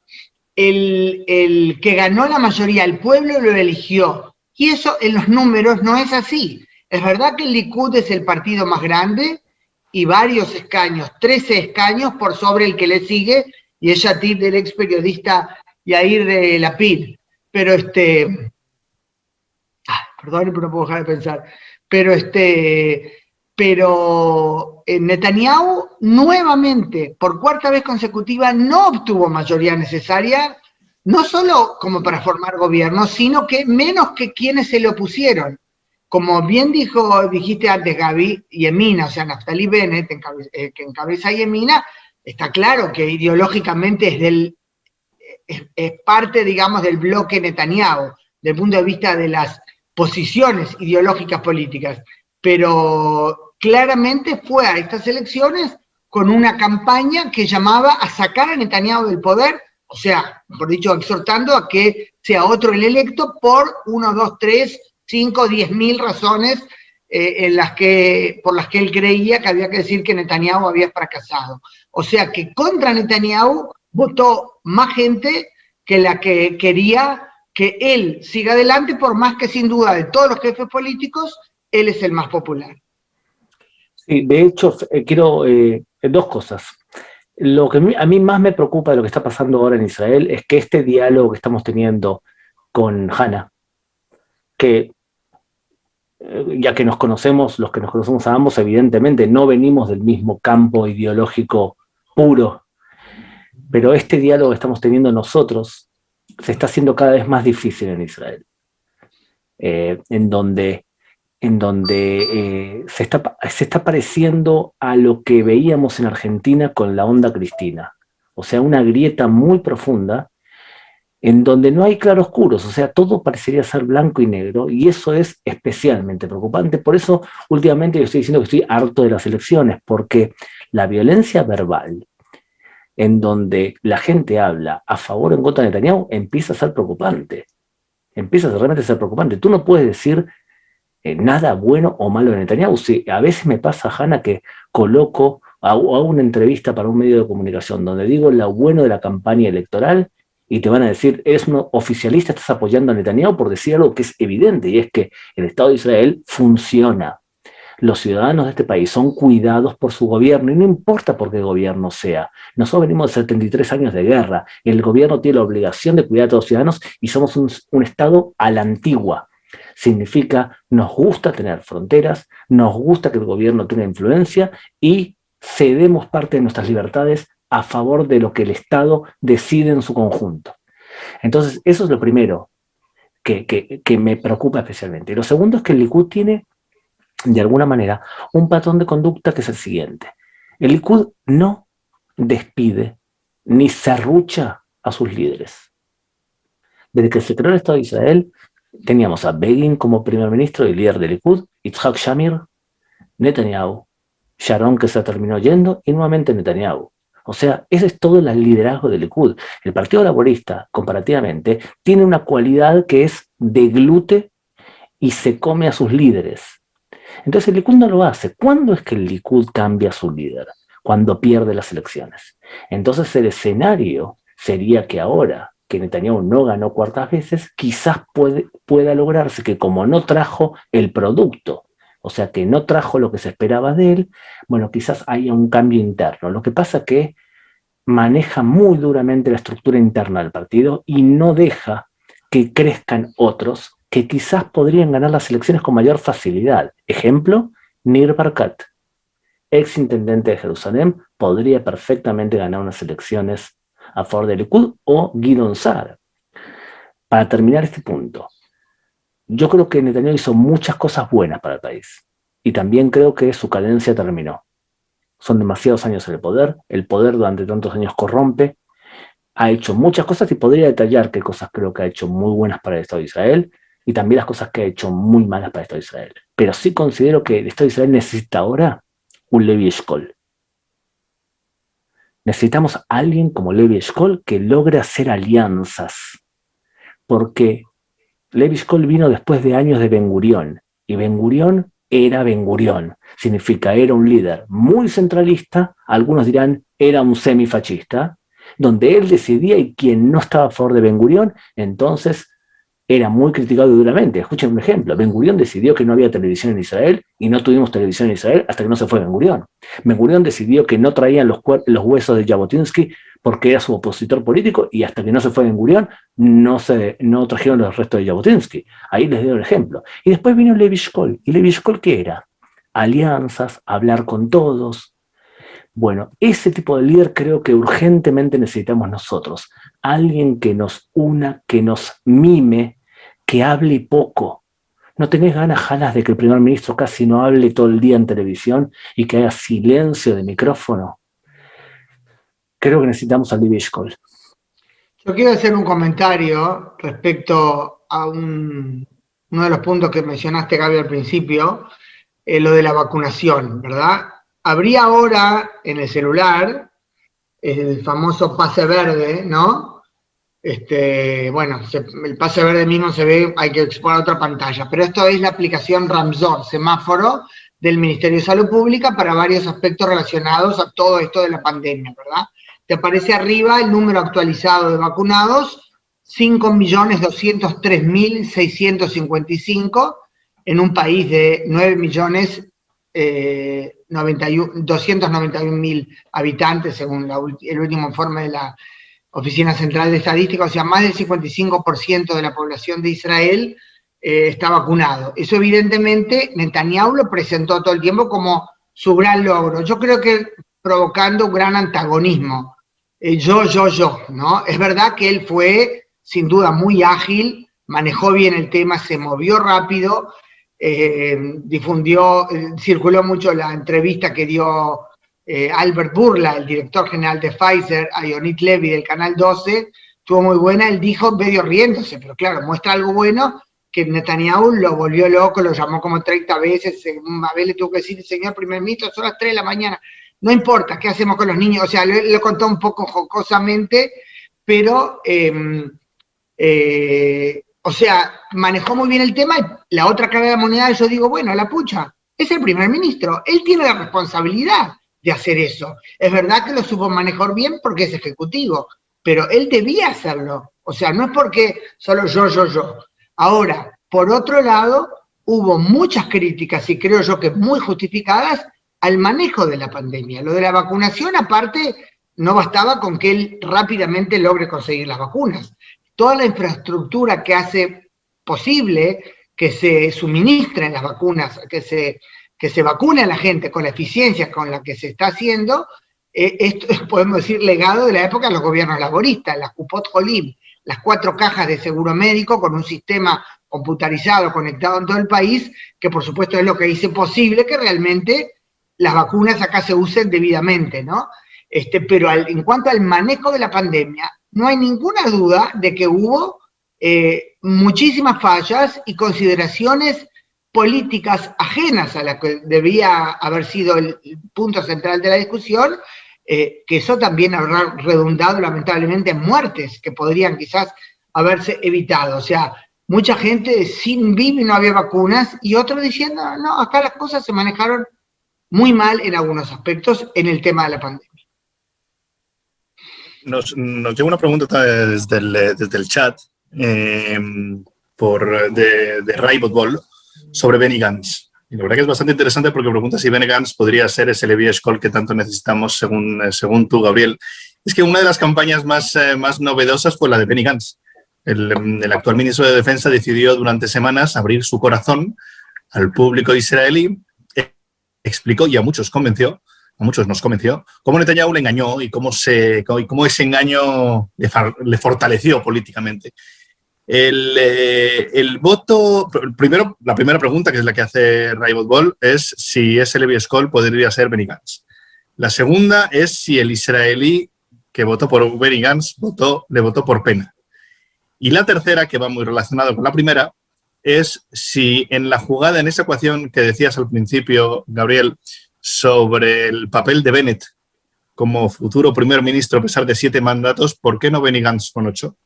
el que ganó la mayoría, el pueblo lo eligió. Y eso en los números no es así. Es verdad que el Likud es el partido más grande y varios escaños, 13 escaños por sobre el que le sigue, y es Yatir del ex periodista Yair de Lapid. Pero perdón, pero no puedo dejar de pensar. Pero Netanyahu nuevamente, por cuarta vez consecutiva, no obtuvo mayoría necesaria, no solo como para formar gobierno, sino que menos que quienes se le opusieron. Como bien dijiste antes, Gaby, Yemina, o sea, Naftali Bennett, que encabeza Yemina, está claro que ideológicamente es parte, digamos, del bloque Netanyahu, desde el punto de vista de las posiciones ideológicas políticas, pero claramente fue a estas elecciones con una campaña que llamaba a sacar a Netanyahu del poder, o sea, por dicho, exhortando a que sea otro el electo por 1, 2, 3, 5, 10.000 razones por las que él creía que había que decir que Netanyahu había fracasado. O sea que contra Netanyahu votó más gente que la que quería que él siga adelante, por más que sin duda de todos los jefes políticos, él es el más popular. Sí, de hecho, quiero dos cosas. Lo que a mí más me preocupa de lo que está pasando ahora en Israel es que este diálogo que estamos teniendo con Hannah, que ya que nos conocemos, los que nos conocemos a ambos, evidentemente no venimos del mismo campo ideológico puro, pero este diálogo que estamos teniendo nosotros se está haciendo cada vez más difícil en Israel, en donde se está pareciendo a lo que veíamos en Argentina con la onda Cristina, o sea, una grieta muy profunda en donde no hay claroscuros, o sea, todo parecería ser blanco y negro, y eso es especialmente preocupante. Por eso, últimamente yo estoy diciendo que estoy harto de las elecciones, porque la violencia verbal, en donde la gente habla a favor o en contra de Netanyahu, empieza a ser preocupante. Empieza a realmente ser preocupante. Tú no puedes decir nada bueno o malo de Netanyahu. Sí, a veces me pasa, Hannah, que coloco, hago una entrevista para un medio de comunicación donde digo lo bueno de la campaña electoral y te van a decir, eres un oficialista, estás apoyando a Netanyahu, por decir algo que es evidente, y es que el Estado de Israel funciona. Los ciudadanos de este país son cuidados por su gobierno, y no importa por qué gobierno sea. Nosotros venimos de 73 años de guerra, el gobierno tiene la obligación de cuidar a todos los ciudadanos, y somos un Estado a la antigua. Significa, nos gusta tener fronteras, nos gusta que el gobierno tenga influencia, y cedemos parte de nuestras libertades a favor de lo que el Estado decide en su conjunto. Entonces, eso es lo primero que me preocupa especialmente. Y lo segundo es que el Likud tiene, de alguna manera, un patrón de conducta que es el siguiente. El Likud no despide ni serrucha a sus líderes. Desde que se creó el Estado de Israel, teníamos a Begin como primer ministro y líder del Likud, Yitzhak Shamir, Netanyahu, Sharon, que se terminó yendo, y nuevamente Netanyahu. O sea, ese es todo el liderazgo del Likud. El Partido Laborista, comparativamente, tiene una cualidad que es deglute y se come a sus líderes. Entonces el Likud no lo hace. ¿Cuándo es que el Likud cambia a su líder? Cuando pierde las elecciones. Entonces el escenario sería que ahora que Netanyahu no ganó cuartas veces, quizás pueda lograrse que, como no trajo el producto, o sea, que no trajo lo que se esperaba de él, bueno, quizás haya un cambio interno. Lo que pasa es que maneja muy duramente la estructura interna del partido y no deja que crezcan otros que quizás podrían ganar las elecciones con mayor facilidad. Ejemplo, Nir Barkat, ex intendente de Jerusalén, podría perfectamente ganar unas elecciones a favor del Likud, o Gideon Sa'ar. Para terminar este punto, yo creo que Netanyahu hizo muchas cosas buenas para el país, y también creo que su cadencia terminó. Son demasiados años en el poder durante tantos años corrompe, ha hecho muchas cosas, y podría detallar qué cosas creo que ha hecho muy buenas para el Estado de Israel, y también las cosas que ha hecho muy malas para el Estado de Israel. Pero sí considero que el Estado de Israel necesita ahora un Levi Eshkol. Necesitamos a alguien como Levi Eshkol que logre hacer alianzas, porque Levi Eshkol vino después de años de Ben Gurión, y Ben Gurión era Ben Gurión, significa era un líder muy centralista, algunos dirán era un semifascista, donde él decidía, y quien no estaba a favor de Ben Gurión, entonces era muy criticado duramente. Escuchen un ejemplo. Ben Gurión decidió que no había televisión en Israel y no tuvimos televisión en Israel hasta que no se fue Ben Gurión. Ben Gurión decidió que no traían los huesos de Jabotinsky porque era su opositor político y hasta que no se fue Ben Gurión no trajeron los restos de Jabotinsky. Ahí les doy el ejemplo. Y después vino Levi Eshkol. ¿Y Levi Eshkol qué era? Alianzas, hablar con todos. Bueno, ese tipo de líder creo que urgentemente necesitamos nosotros. Alguien que nos una, que nos mime, que hable poco. ¿No tenés ganas de que el primer ministro casi no hable todo el día en televisión y que haya silencio de micrófono? Creo que necesitamos a Levi Eshkol. Yo quiero hacer un comentario respecto a uno de los puntos que mencionaste, Gaby, al principio, lo de la vacunación, ¿verdad? Habría ahora en el celular el famoso pase verde, ¿no? Bueno, el pase verde mismo se ve, hay que exponer otra pantalla, pero esto es la aplicación Ramsor, semáforo del Ministerio de Salud Pública para varios aspectos relacionados a todo esto de la pandemia, ¿verdad? Te aparece arriba el número actualizado de vacunados, 5.203.655 en un país de 9.291.000 habitantes, según el último informe de la Oficina Central de Estadística, o sea, más del 55% de la población de Israel está vacunado. Eso evidentemente Netanyahu lo presentó todo el tiempo como su gran logro. Yo creo que provocando un gran antagonismo. Yo, ¿no? Es verdad que él fue, sin duda, muy ágil, manejó bien el tema, se movió rápido, circuló mucho la entrevista que dio Albert Bourla, el director general de Pfizer, a Yonit Levy del Canal 12, estuvo muy buena. Él dijo medio riéndose, pero claro, muestra algo bueno, que Netanyahu lo volvió loco, lo llamó como 30 veces, una vez le tuvo que decir, señor primer ministro, son las 3 de la mañana, no importa, ¿qué hacemos con los niños? O sea, lo contó un poco jocosamente, pero, o sea, manejó muy bien el tema. Y la otra cara de la moneda, yo digo, bueno, la pucha, es el primer ministro, él tiene la responsabilidad de hacer eso. Es verdad que lo supo manejar bien porque es ejecutivo, pero él debía hacerlo. O sea, no es porque solo yo. Ahora, por otro lado, hubo muchas críticas, y creo yo que muy justificadas, al manejo de la pandemia. Lo de la vacunación, aparte, no bastaba con que él rápidamente logre conseguir las vacunas. Toda la infraestructura que hace posible que se suministren las vacunas, que se vacune a la gente con la eficiencia con la que se está haciendo, esto es, podemos decir, legado de la época de los gobiernos laboristas, las Kupot Holim, las 4 cajas de seguro médico con un sistema computarizado conectado en todo el país, que por supuesto es lo que hizo posible que realmente las vacunas acá se usen debidamente, ¿no? Pero en cuanto al manejo de la pandemia, no hay ninguna duda de que hubo muchísimas fallas y consideraciones políticas ajenas a la que debía haber sido el punto central de la discusión, que eso también habrá redundado lamentablemente en muertes que podrían quizás haberse evitado. O sea, mucha gente sin vivir, no había vacunas, y otros diciendo, no, acá las cosas se manejaron muy mal en algunos aspectos en el tema de la pandemia. Nos llega una pregunta desde el chat de Ray Botbol sobre Benny Gantz. Y la verdad que es bastante interesante porque pregunta si Benny Gantz podría ser ese Levi Eshkol que tanto necesitamos según tú, Gabriel. Es que una de las campañas más novedosas fue la de Benny Gantz. El actual ministro de Defensa decidió durante semanas abrir su corazón al público israelí, explicó y a muchos nos convenció, cómo Netanyahu le engañó y cómo ese engaño le fortaleció políticamente. El voto, primero, la primera pregunta, que es la que hace Ray Botbol, es si ese Levi Eshkol podría ser Benny Gantz. La segunda es si el israelí que votó por Benny Gantz le votó por pena. Y la tercera, que va muy relacionada con la primera, es si en la jugada, en esa ecuación que decías al principio, Gabriel, sobre el papel de Bennett como futuro primer ministro a pesar de 7 mandatos, ¿por qué no Benny Gantz con 8?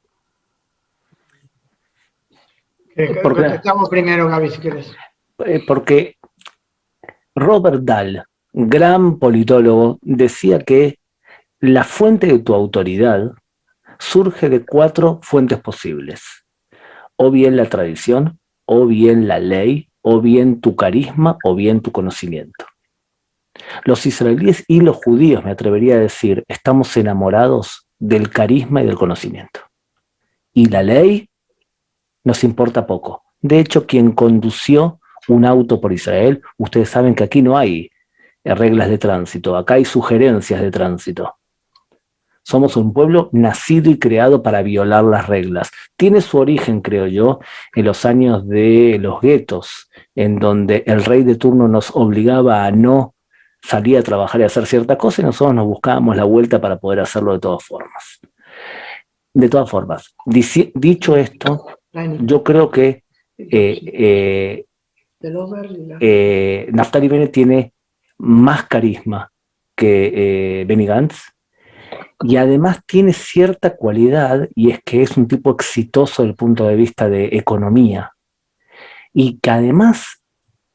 Contestamos primero, Gaby, si quieres. Porque Robert Dahl, gran politólogo, decía que la fuente de tu autoridad surge de 4 fuentes posibles. o bien la tradición, o bien la ley, o bien tu carisma, o bien tu conocimiento. Los israelíes y los judíos, me atrevería a decir, estamos enamorados del carisma y del conocimiento. Y la ley nos importa poco. De hecho, quien condució un auto por Israel, ustedes saben que aquí no hay reglas de tránsito, acá hay sugerencias de tránsito. Somos un pueblo nacido y creado para violar las reglas. Tiene su origen, creo yo, en los años de los guetos, en donde el rey de turno nos obligaba a no salir a trabajar y a hacer cierta cosa y nosotros nos buscábamos la vuelta para poder hacerlo de todas formas. De todas formas, dicho esto, yo creo que Naftali Bennett tiene más carisma que Benny Gantz, y además tiene cierta cualidad, y es que es un tipo exitoso desde el punto de vista de economía, y que además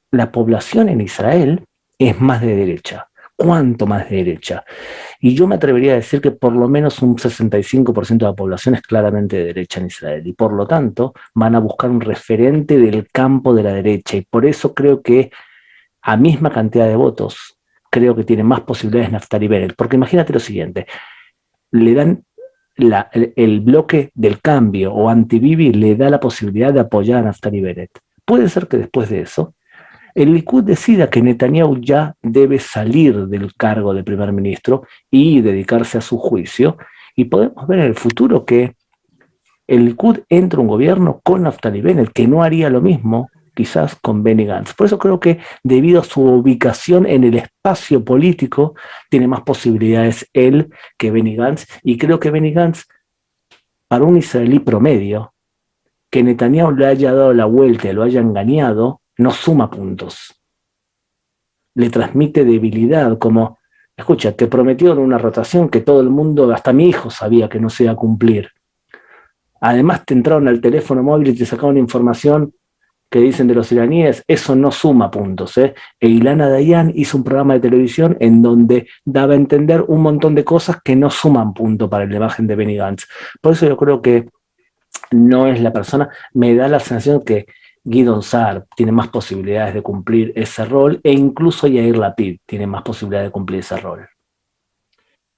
la población en Israel es más de derecha. ¿Cuánto más de derecha? Y yo me atrevería a decir que por lo menos un 65% de la población es claramente de derecha en Israel, y por lo tanto van a buscar un referente del campo de la derecha, y por eso creo que a misma cantidad de votos, creo que tiene más posibilidades Naftali Bennett, porque imagínate lo siguiente, le dan el bloque del cambio o anti-Bibi le da la posibilidad de apoyar a Naftali Bennett. Puede ser que después de eso el Likud decida que Netanyahu ya debe salir del cargo de primer ministro y dedicarse a su juicio, y podemos ver en el futuro que el Likud entra un gobierno con Naftali Bennett, que no haría lo mismo quizás con Benny Gantz. Por eso creo que debido a su ubicación en el espacio político, tiene más posibilidades él que Benny Gantz, y creo que Benny Gantz, para un israelí promedio, que Netanyahu le haya dado la vuelta y lo haya engañado, no suma puntos. Le transmite debilidad, como, escucha, te prometieron una rotación que todo el mundo, hasta mi hijo sabía que no se iba a cumplir. Además te entraron al teléfono móvil y te sacaron información que dicen de los iraníes, eso no suma puntos. E Ilana Dayan hizo un programa de televisión en donde daba a entender un montón de cosas que no suman punto para la imagen de Benny Gantz. Por eso yo creo que no es la persona, me da la sensación que Gideon Sa'ar tiene más posibilidades de cumplir ese rol, e incluso Yair Lapid tiene más posibilidades de cumplir ese rol.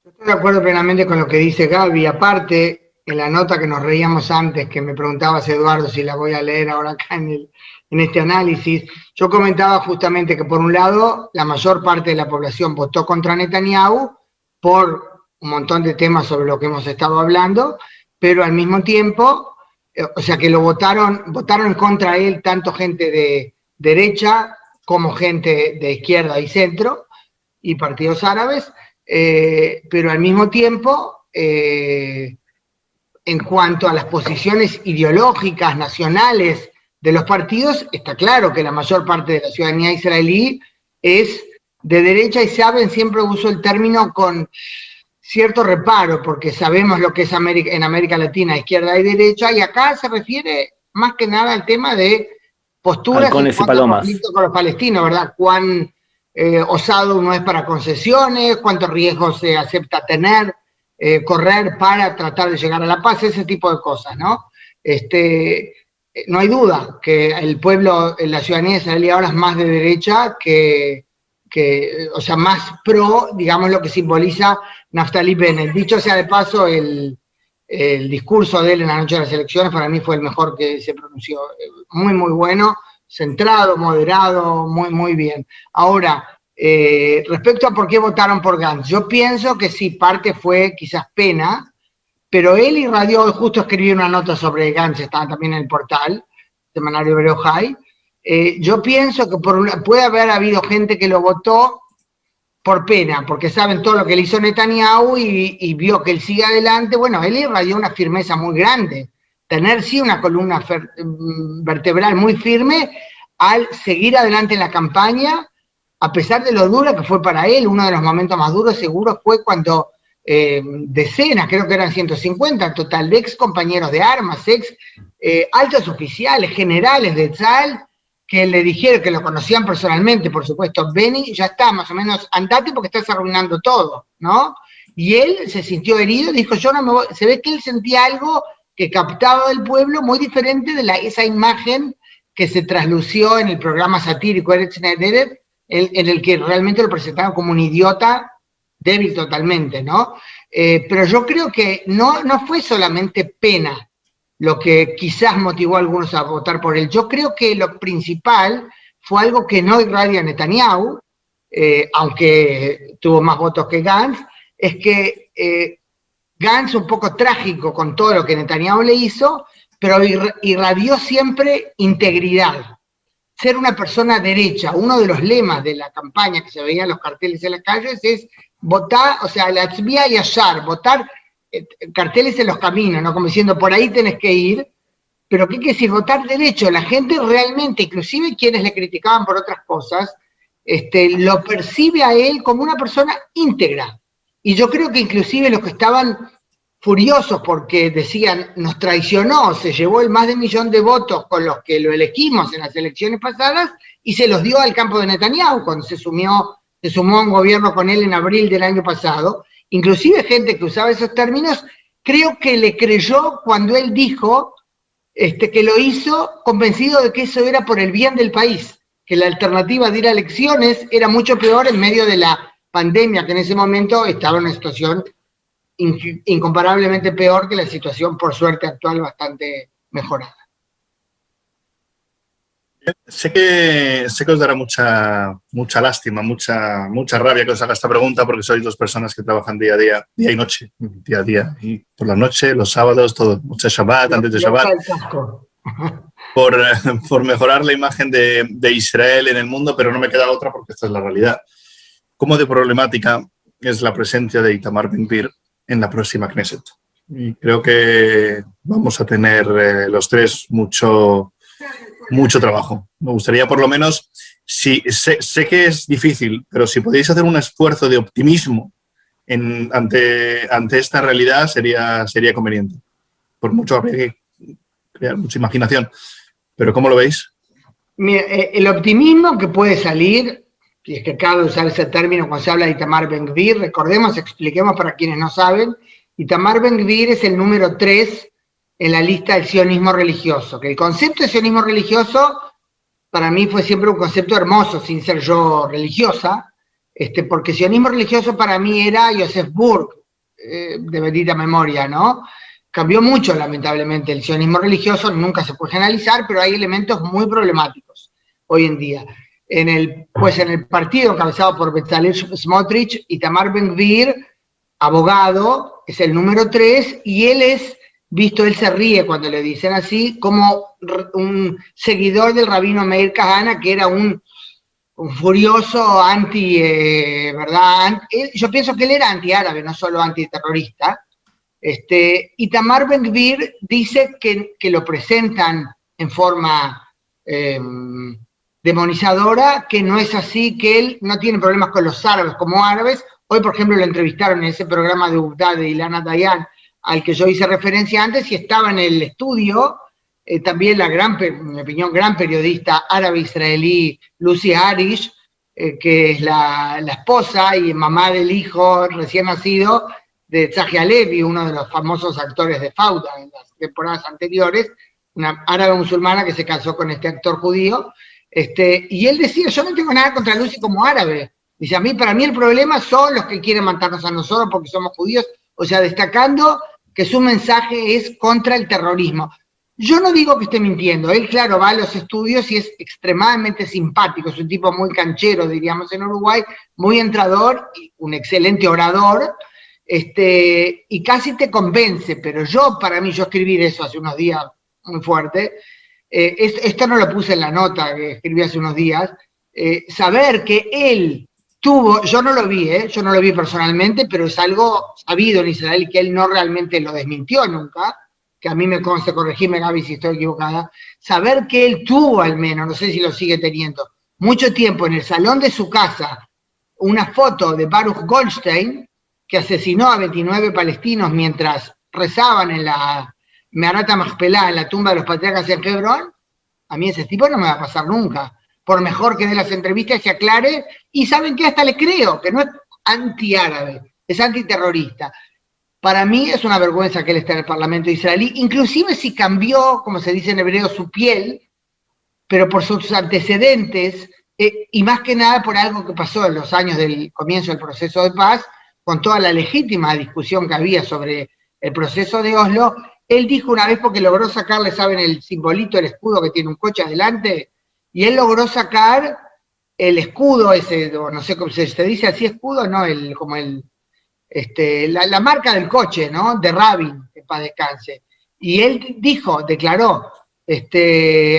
Estoy de acuerdo plenamente con lo que dice Gaby. Aparte, en la nota que nos reíamos antes, que me preguntabas, Eduardo, si la voy a leer ahora acá en este análisis, yo comentaba justamente que por un lado la mayor parte de la población votó contra Netanyahu por un montón de temas sobre lo que hemos estado hablando, pero al mismo tiempo, o sea que lo votaron en contra de él tanto gente de derecha como gente de izquierda y centro y partidos árabes, pero al mismo tiempo en cuanto a las posiciones ideológicas nacionales de los partidos, está claro que la mayor parte de la ciudadanía israelí es de derecha, y saben, siempre uso el término con cierto reparo, porque sabemos lo que es en América Latina, izquierda y derecha, y acá se refiere más que nada al tema de posturas en cuanto al conflicto con los palestinos, ¿verdad? Cuán osado uno es para concesiones, cuántos riesgos se acepta tener, correr para tratar de llegar a la paz, ese tipo de cosas, ¿no? No hay duda que el pueblo, la ciudadanía israelí ahora es más de derecha o sea, más pro, digamos, lo que simboliza Naftali Bennett. Dicho sea de paso, el discurso de él en la noche de las elecciones para mí fue el mejor que se pronunció. Muy, muy bueno, centrado, moderado, muy, muy bien. Ahora, respecto a por qué votaron por Gantz, yo pienso que sí, parte fue quizás pena, pero él irradió, justo escribí una nota sobre Gantz, estaba también en el portal, semanario Hebreo High. Yo pienso que puede haber habido gente que lo votó por pena, porque saben todo lo que le hizo Netanyahu y vio que él sigue adelante. Bueno, él irradió una firmeza muy grande, tener sí una columna vertebral muy firme al seguir adelante en la campaña, a pesar de lo dura que fue para él. Uno de los momentos más duros seguro fue cuando decenas, creo que eran 150 en total, de ex compañeros de armas, altos oficiales, generales de Tzal, que le dijeron, que lo conocían personalmente, por supuesto, Benny, ya está, más o menos, andate porque estás arruinando todo, ¿no? Y él se sintió herido, dijo, yo no me voy. Se ve que él sentía algo que captaba del pueblo, muy diferente de esa imagen que se traslució en el programa satírico Eretz Nehederet, en el que realmente lo presentaban como un idiota débil totalmente, ¿no? Pero yo creo que no fue solamente pena lo que quizás motivó a algunos a votar por él. Yo creo que lo principal fue algo que no irradia Netanyahu, aunque tuvo más votos que Gantz, es que Gantz, un poco trágico con todo lo que Netanyahu le hizo, pero irradió siempre integridad. Ser una persona derecha. Uno de los lemas de la campaña que se veía en los carteles en las calles es votar, o sea, la Atzbiya Yashar, votar carteles en los caminos, ¿no? Como diciendo, por ahí tenés que ir, pero ¿qué quiere decir? Votar derecho. La gente realmente, inclusive quienes le criticaban por otras cosas, lo percibe a él como una persona íntegra. Y yo creo que inclusive los que estaban furiosos porque decían, nos traicionó, se llevó el más de 1 millón de votos con los que lo elegimos en las elecciones pasadas y se los dio al campo de Netanyahu cuando se sumó a un gobierno con él en abril del año pasado. Inclusive gente que usaba esos términos, creo que le creyó cuando él dijo que lo hizo convencido de que eso era por el bien del país, que la alternativa de ir a elecciones era mucho peor en medio de la pandemia, que en ese momento estaba en una situación incomparablemente peor que la situación, por suerte, actual, bastante mejorada. Sé que os dará mucha lástima, mucha rabia que os haga esta pregunta, porque sois 2 personas que trabajan día a día y noche, día a día, y por la noche, los sábados, todo, mucho Shabbat, antes de Shabbat, por mejorar la imagen de Israel en el mundo, pero no me queda otra porque esta es la realidad. ¿Cómo de problemática es la presencia de Itamar Ben-Gvir en la próxima Knesset? Y creo que vamos a tener los 3 mucho trabajo. Me gustaría por lo menos, sé que es difícil, pero si podéis hacer un esfuerzo de optimismo ante esta realidad sería conveniente. Por mucho habría que crear mucha imaginación. Pero ¿cómo lo veis? Mira, el optimismo que puede salir, si es que cabe usar ese término cuando se habla de Itamar Ben-Gvir, recordemos, expliquemos para quienes no saben, Itamar Ben-Gvir es el número 3 en la lista del sionismo religioso, que el concepto de sionismo religioso para mí fue siempre un concepto hermoso, sin ser yo religiosa, porque sionismo religioso para mí era Joseph Burg, de bendita memoria, ¿no? Cambió mucho, lamentablemente, el sionismo religioso, nunca se puede generalizar, pero hay elementos muy problemáticos hoy en día. En el partido encabezado por Bezalel Smotrich, Itamar Ben-Gvir, abogado, es el número 3, y él es visto, él se ríe cuando le dicen así, como un seguidor del rabino Meir Kahana, que era un furioso ¿verdad? Yo pienso que él era antiárabe, no solo antiterrorista. Itamar Ben-Gvir dice que lo presentan en forma demonizadora, que no es así, que él no tiene problemas con los árabes como árabes. Hoy, por ejemplo, lo entrevistaron en ese programa de Ubda de Ilana Dayan, al que yo hice referencia antes, y estaba en el estudio también en mi opinión, gran periodista árabe-israelí Lucy Harish, que es la esposa y mamá del hijo recién nacido de Tzahi Halevi, uno de los famosos actores de Fauda en las temporadas anteriores, una árabe musulmana que se casó con este actor judío, y él decía, yo no tengo nada contra Lucy como árabe, dice, para mí el problema son los que quieren matarnos a nosotros porque somos judíos, o sea, destacando que su mensaje es contra el terrorismo. Yo no digo que esté mintiendo, él claro va a los estudios y es extremadamente simpático, es un tipo muy canchero, diríamos en Uruguay, muy entrador, y un excelente orador, y casi te convence, pero para mí, yo escribí eso hace unos días muy fuerte, esto no lo puse en la nota que escribí hace unos días, saber que él tuvo, yo no lo vi personalmente, pero es algo sabido en Israel que él no realmente lo desmintió nunca, que a mí me consta, corregime Gaby si estoy equivocada, saber que él tuvo al menos, no sé si lo sigue teniendo, mucho tiempo en el salón de su casa, una foto de Baruch Goldstein, que asesinó a 29 palestinos mientras rezaban en la Me'arat HaMachpelah, en la tumba de los patriarcas en Hebrón, a mí ese tipo no me va a pasar nunca, por mejor que dé las entrevistas y se aclare, y ¿saben qué? Hasta le creo, que no es antiárabe, es antiterrorista. Para mí es una vergüenza que él esté en el Parlamento israelí, inclusive si cambió, como se dice en hebreo, su piel, pero por sus antecedentes, y más que nada por algo que pasó en los años del comienzo del proceso de paz, con toda la legítima discusión que había sobre el proceso de Oslo. Él dijo una vez, porque logró sacarle, ¿saben? El simbolito, el escudo que tiene un coche adelante, y él logró sacar el escudo ese, no sé cómo se dice así, escudo, no, la marca del coche, ¿no? De Rabin, que para descanse. Y él declaró,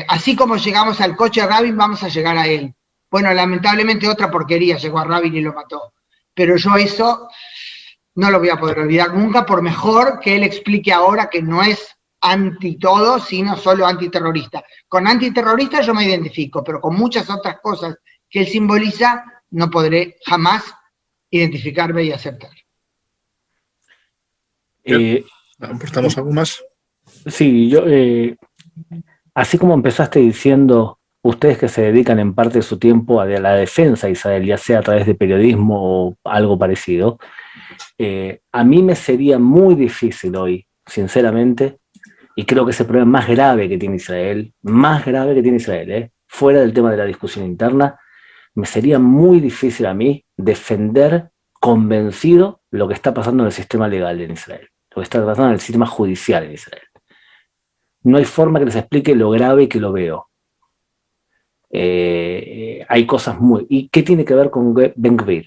así como llegamos al coche de Rabin, vamos a llegar a él. Bueno, lamentablemente otra porquería llegó a Rabin y lo mató. Pero yo eso no lo voy a poder olvidar nunca, por mejor que él explique ahora que no es anti todo, sino solo antiterrorista. Con antiterrorista yo me identifico, pero con muchas otras cosas que él simboliza, no podré jamás identificarme y aceptar. ¿Aportamos algo más? Sí, yo, así como empezaste diciendo, ustedes que se dedican en parte de su tiempo a la defensa de Israel, ya sea a través de periodismo o algo parecido, a mí me sería muy difícil hoy, sinceramente, y creo que es el problema más grave que tiene Israel, fuera del tema de la discusión interna, me sería muy difícil a mí defender convencido lo que está pasando en el sistema legal en Israel, lo que está pasando en el sistema judicial en Israel. No hay forma que les explique lo grave que lo veo. Hay cosas muy... ¿Y qué tiene que ver con Ben Gvir?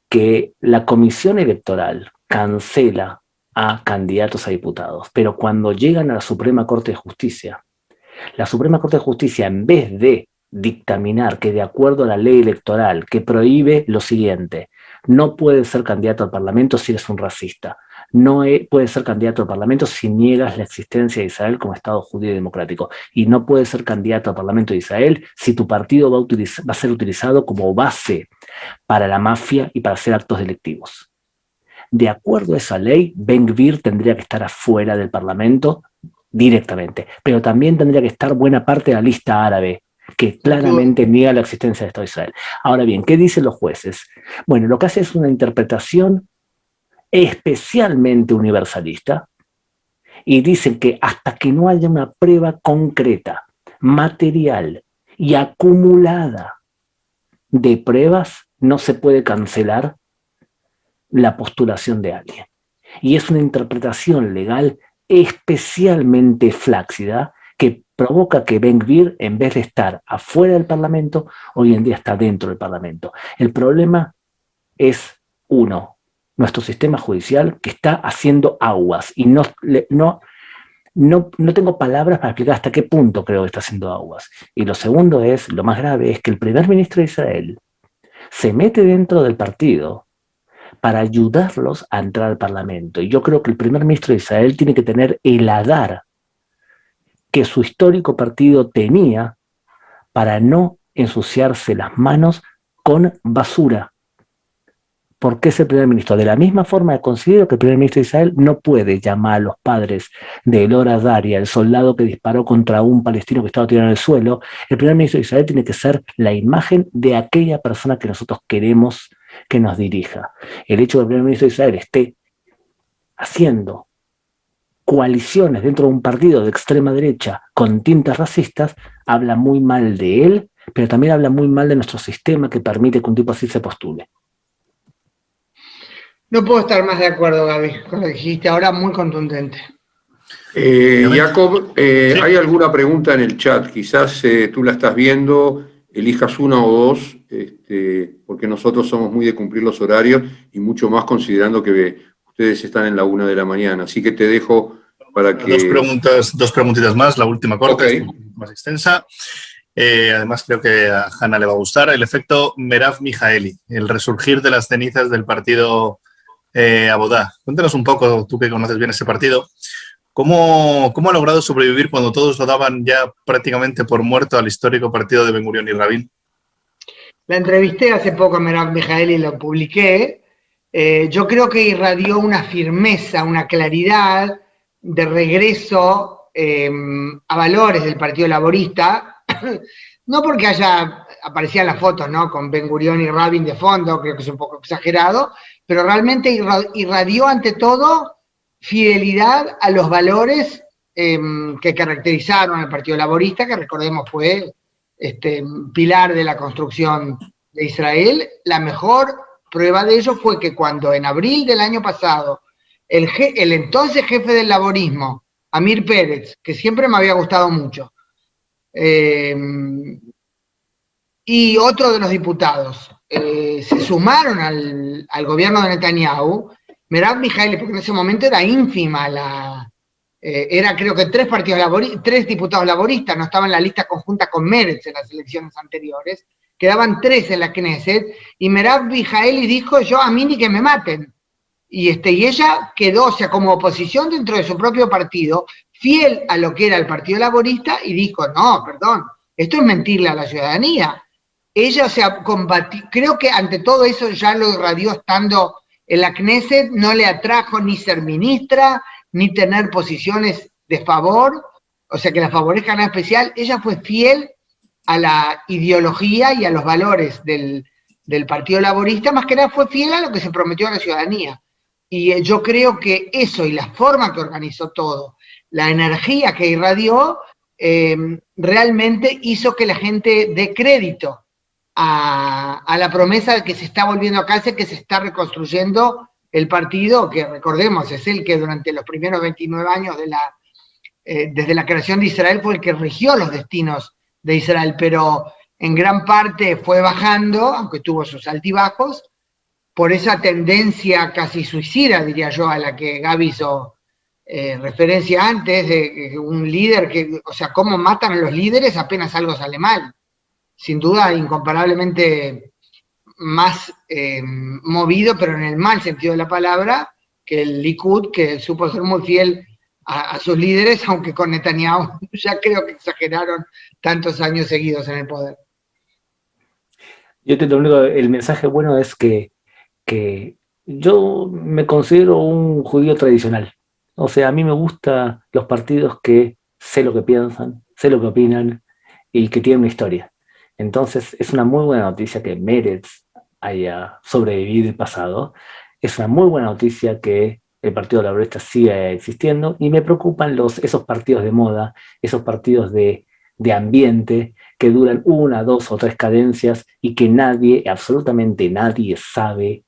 Que la comisión electoral cancela a candidatos a diputados, pero cuando llegan a la Suprema Corte de Justicia, la Suprema Corte de Justicia, en vez de dictaminar que de acuerdo a la ley electoral que prohíbe lo siguiente, no puedes ser candidato al Parlamento si eres un racista, no puedes ser candidato al Parlamento si niegas la existencia de Israel como Estado judío y democrático, y no puedes ser candidato al Parlamento de Israel si tu partido va a ser utilizado como base para la mafia y para hacer actos delictivos. De acuerdo a esa ley, Ben Gvir tendría que estar afuera del Parlamento directamente, pero también tendría que estar buena parte de la lista árabe, que claramente niega la existencia del Estado de Israel. Ahora bien, ¿qué dicen los jueces? Bueno, lo que hace es una interpretación especialmente universalista, y dicen que hasta que no haya una prueba concreta, material y acumulada de pruebas, no se puede cancelar la postulación de alguien. Y es una interpretación legal especialmente flácida que provoca que Ben Gvir, en vez de estar afuera del Parlamento, hoy en día está dentro del Parlamento. El problema es, uno, nuestro sistema judicial que está haciendo aguas, y no tengo palabras para explicar hasta qué punto creo que está haciendo aguas. Y lo segundo es, lo más grave, es que el primer ministro de Israel se mete dentro del partido para ayudarlos a entrar al Parlamento. Y yo creo que el primer ministro de Israel tiene que tener el hadar que su histórico partido tenía para no ensuciarse las manos con basura. Porque es el primer ministro. De la misma forma, considero que el primer ministro de Israel no puede llamar a los padres de Elor Azaria, el soldado que disparó contra un palestino que estaba tirado en el suelo. El primer ministro de Israel tiene que ser la imagen de aquella persona que nosotros queremos que nos dirija. El hecho de que el primer ministro de Israel esté haciendo coaliciones dentro de un partido de extrema derecha con tintas racistas habla muy mal de él, pero también habla muy mal de nuestro sistema que permite que un tipo así se postule. No puedo estar más de acuerdo, Gaby, con lo que dijiste ahora, muy contundente. Jacob, ¿hay alguna pregunta en el chat? Quizás tú la estás viendo, elijas una o dos, porque nosotros somos muy de cumplir los horarios y mucho más considerando que ustedes están en la 1 de la mañana. Así que te dejo para que... Dos preguntitas más, la última corta, Okay. Más extensa. Además creo que a Hanna le va a gustar. El efecto Merav Mijaeli, el resurgir de las cenizas del partido Abodá. Cuéntanos un poco, tú que conoces bien ese partido, ¿cómo ha logrado sobrevivir cuando todos lo daban ya prácticamente por muerto al histórico partido de Ben Gurión y Rabin? La entrevisté hace poco a Merav Mijaeli y lo publiqué. Yo creo que irradió una firmeza, una claridad de regreso a valores del Partido Laborista, no porque aparecían las fotos, ¿no?, con Ben Gurión y Rabin de fondo, creo que es un poco exagerado, pero realmente irradió ante todo fidelidad a los valores que caracterizaron al Partido Laborista, que recordemos fue pilar de la construcción de Israel. La mejor prueba de ello fue que cuando en abril del año pasado el entonces jefe del laborismo, Amir Pérez, que siempre me había gustado mucho, y otro de los diputados se sumaron al gobierno de Netanyahu, Merav Mijaeli, porque en ese momento era ínfima era creo que tres diputados laboristas, no estaban en la lista conjunta con Meretz en las elecciones anteriores, quedaban 3 en la Knesset, y Merav Mijaeli dijo, a mí ni que me maten. Y ella quedó, o sea, como oposición dentro de su propio partido, fiel a lo que era el Partido Laborista, y dijo, no, perdón, esto es mentirle a la ciudadanía. Ella, o sea, creo que ante todo eso ya lo irradió estando en la Knesset, no le atrajo ni ser ministra, ni tener posiciones de favor, o sea, que la favorezcan en especial. Ella fue fiel a la ideología y a los valores del Partido Laborista, más que nada fue fiel a lo que se prometió a la ciudadanía. Y yo creo que eso y la forma que organizó todo, la energía que irradió, realmente hizo que la gente dé crédito a la promesa de que se está volviendo a casa, que se está reconstruyendo el partido, que recordemos es el que durante los primeros 29 años desde la creación de Israel fue el que rigió los destinos de Israel, pero en gran parte fue bajando, aunque tuvo sus altibajos, por esa tendencia casi suicida, diría yo, a la que Gaby hizo referencia antes, de un líder que, o sea, cómo matan a los líderes apenas algo sale mal. Sin duda, incomparablemente más movido, pero en el mal sentido de la palabra, que el Likud, que supo ser muy fiel a sus líderes, aunque con Netanyahu ya creo que exageraron tantos años seguidos en el poder. Yo te digo, el mensaje bueno es que yo me considero un judío tradicional. O sea, a mí me gustan los partidos que sé lo que piensan, sé lo que opinan y que tienen una historia. Entonces, es una muy buena noticia que Meretz haya sobrevivido y pasado. Es una muy buena noticia que el Partido Laborista siga existiendo, y me preocupan esos partidos de moda, esos partidos de ambiente que duran 1, 2 o 3 cadencias y que nadie, absolutamente nadie sabe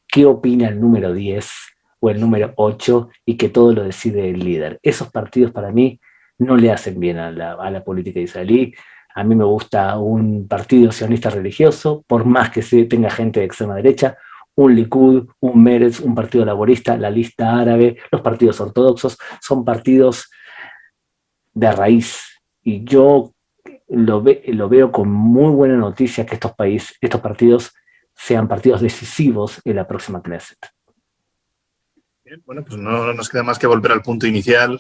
qué opina el número 10 o el número 8 y que todo lo decide el líder. Esos partidos para mí no le hacen bien a la política israelí. A mí me gusta un partido sionista religioso, por más que tenga gente de extrema derecha, un Likud, un Meretz, un partido laborista, la lista árabe, los partidos ortodoxos, son partidos de raíz. Y yo lo veo con muy buena noticia que estos partidos sean partidos decisivos en la próxima Knesset. Bien, bueno, pues no nos queda más que volver al punto inicial.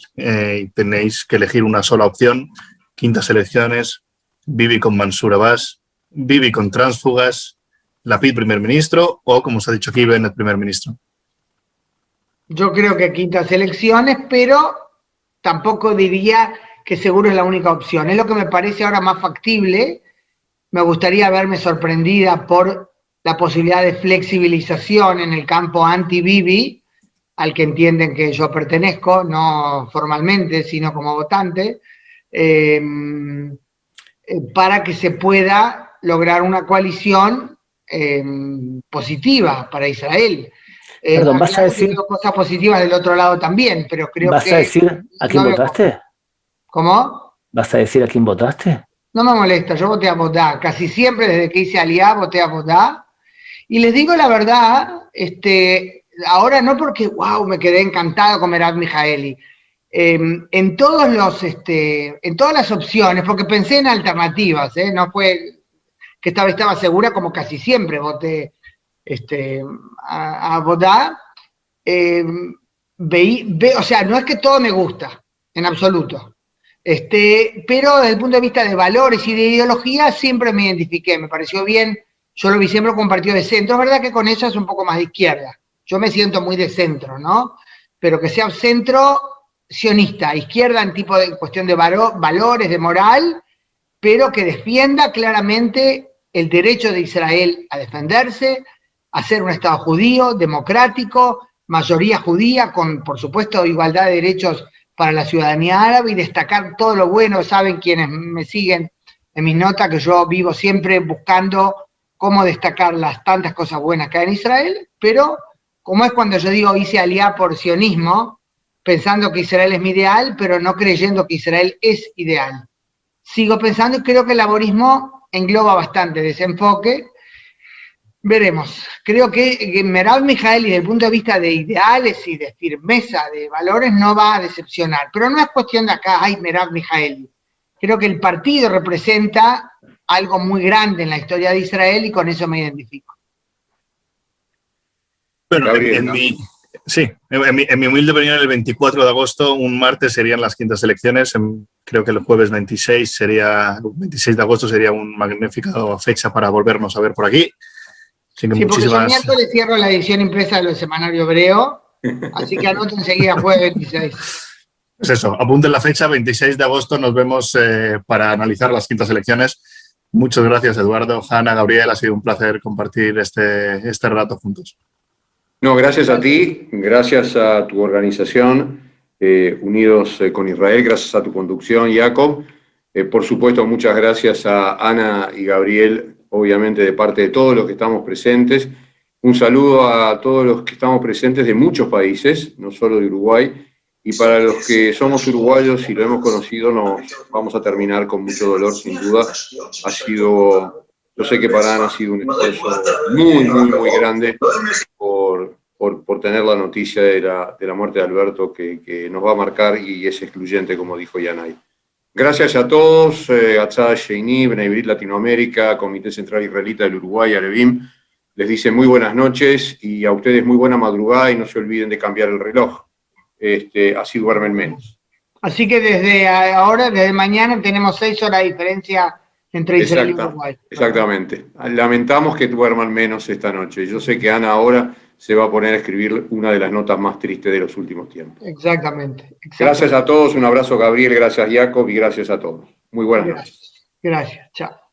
Tenéis que elegir una sola opción. Quintas elecciones, Bibi con Mansur Abbas, Bibi con tránsfugas, Lapid primer ministro o, como os ha dicho aquí, Bennett primer ministro. Yo creo que quintas elecciones, pero tampoco diría que seguro es la única opción. Es lo que me parece ahora más factible. Me gustaría verme sorprendida por la posibilidad de flexibilización en el campo anti-Bibi, al que entienden que yo pertenezco, no formalmente, sino como votante, para que se pueda lograr una coalición positiva para Israel. Perdón, ¿vas a decir cosas positivas del otro lado también, pero creo que... ¿Vas a decir a quién votaste? ¿Cómo? ¿Vas a decir a quién votaste? No me molesta, yo voté a Vodá. Casi siempre desde que hice Aliá voté a Vodá. Y les digo la verdad, ahora no porque, wow, me quedé encantado con Merav Mijaeli. En todas las opciones, porque pensé en alternativas, no fue que esta vez estaba segura, como casi siempre voté a Vodá. O sea, no es que todo me gusta, en absoluto. Pero desde el punto de vista de valores y de ideología siempre me identifiqué, me pareció bien. Yo lo vi siempre como un partido de centro. Es verdad que con ella es un poco más de izquierda. Yo me siento muy de centro, ¿no? Pero que sea centro sionista, izquierda en tipo de cuestión de valores, de moral, pero que defienda claramente el derecho de Israel a defenderse, hacer un Estado judío, democrático, mayoría judía, con, por supuesto, igualdad de derechos para la ciudadanía árabe y destacar todo lo bueno. Saben quienes me siguen en mis notas que yo vivo siempre buscando cómo destacar las tantas cosas buenas que hay en Israel, pero como es cuando yo digo hice aliá por sionismo, pensando que Israel es mi ideal, pero no creyendo que Israel es ideal. Sigo pensando y creo que el laborismo engloba bastante desenfoque. Veremos. Creo que Merav Mijaeli, desde el punto de vista de ideales y de firmeza de valores, no va a decepcionar. Pero no es cuestión de acá, ay, Merav Mijaeli. Creo que el partido representa algo muy grande en la historia de Israel y con eso me identifico. Bueno, Gabriel, en mi humilde opinión, el 24 de agosto, un martes, serían las quintas elecciones. Creo que el jueves 26 de agosto sería una magnífica fecha para volvernos a ver por aquí. Sí, porque yo el miércoles cierro la edición impresa del Semanario Hebreo, así que anoto enseguida jueves 26. Pues eso, apunten la fecha, 26 de agosto, nos vemos para analizar las quintas elecciones. Muchas gracias, Eduardo, Hanna, Gabriel, ha sido un placer compartir este rato juntos. No, gracias a ti, gracias a tu organización, Unidos con Israel, gracias a tu conducción, Jacob. Por supuesto, muchas gracias a Ana y Gabriel, obviamente de parte de todos los que estamos presentes. Un saludo a todos los que estamos presentes de muchos países, no solo de Uruguay. Y para los que somos uruguayos y lo hemos conocido, nos vamos a terminar con mucho dolor, sin duda. Yo sé que para Ana ha sido un esfuerzo muy, muy, muy grande por tener la noticia de la muerte de Alberto, que nos va a marcar y es excluyente, como dijo Yanay. Gracias a todos, a Tzad Sheini, Bnei Brit Latinoamérica, Comité Central Israelita del Uruguay, Alevim. Les dice muy buenas noches y a ustedes muy buena madrugada y no se olviden de cambiar el reloj. Así duermen menos. Así que desde ahora, desde mañana, tenemos 6 horas de diferencia entre Israel y Uruguay. Exactamente. Lamentamos que duerman menos esta noche. Yo sé que Ana ahora se va a poner a escribir una de las notas más tristes de los últimos tiempos. Exactamente. Gracias a todos, un abrazo, Gabriel, gracias, Jacob, y gracias a todos. Muy buenas noches. Gracias. Chao.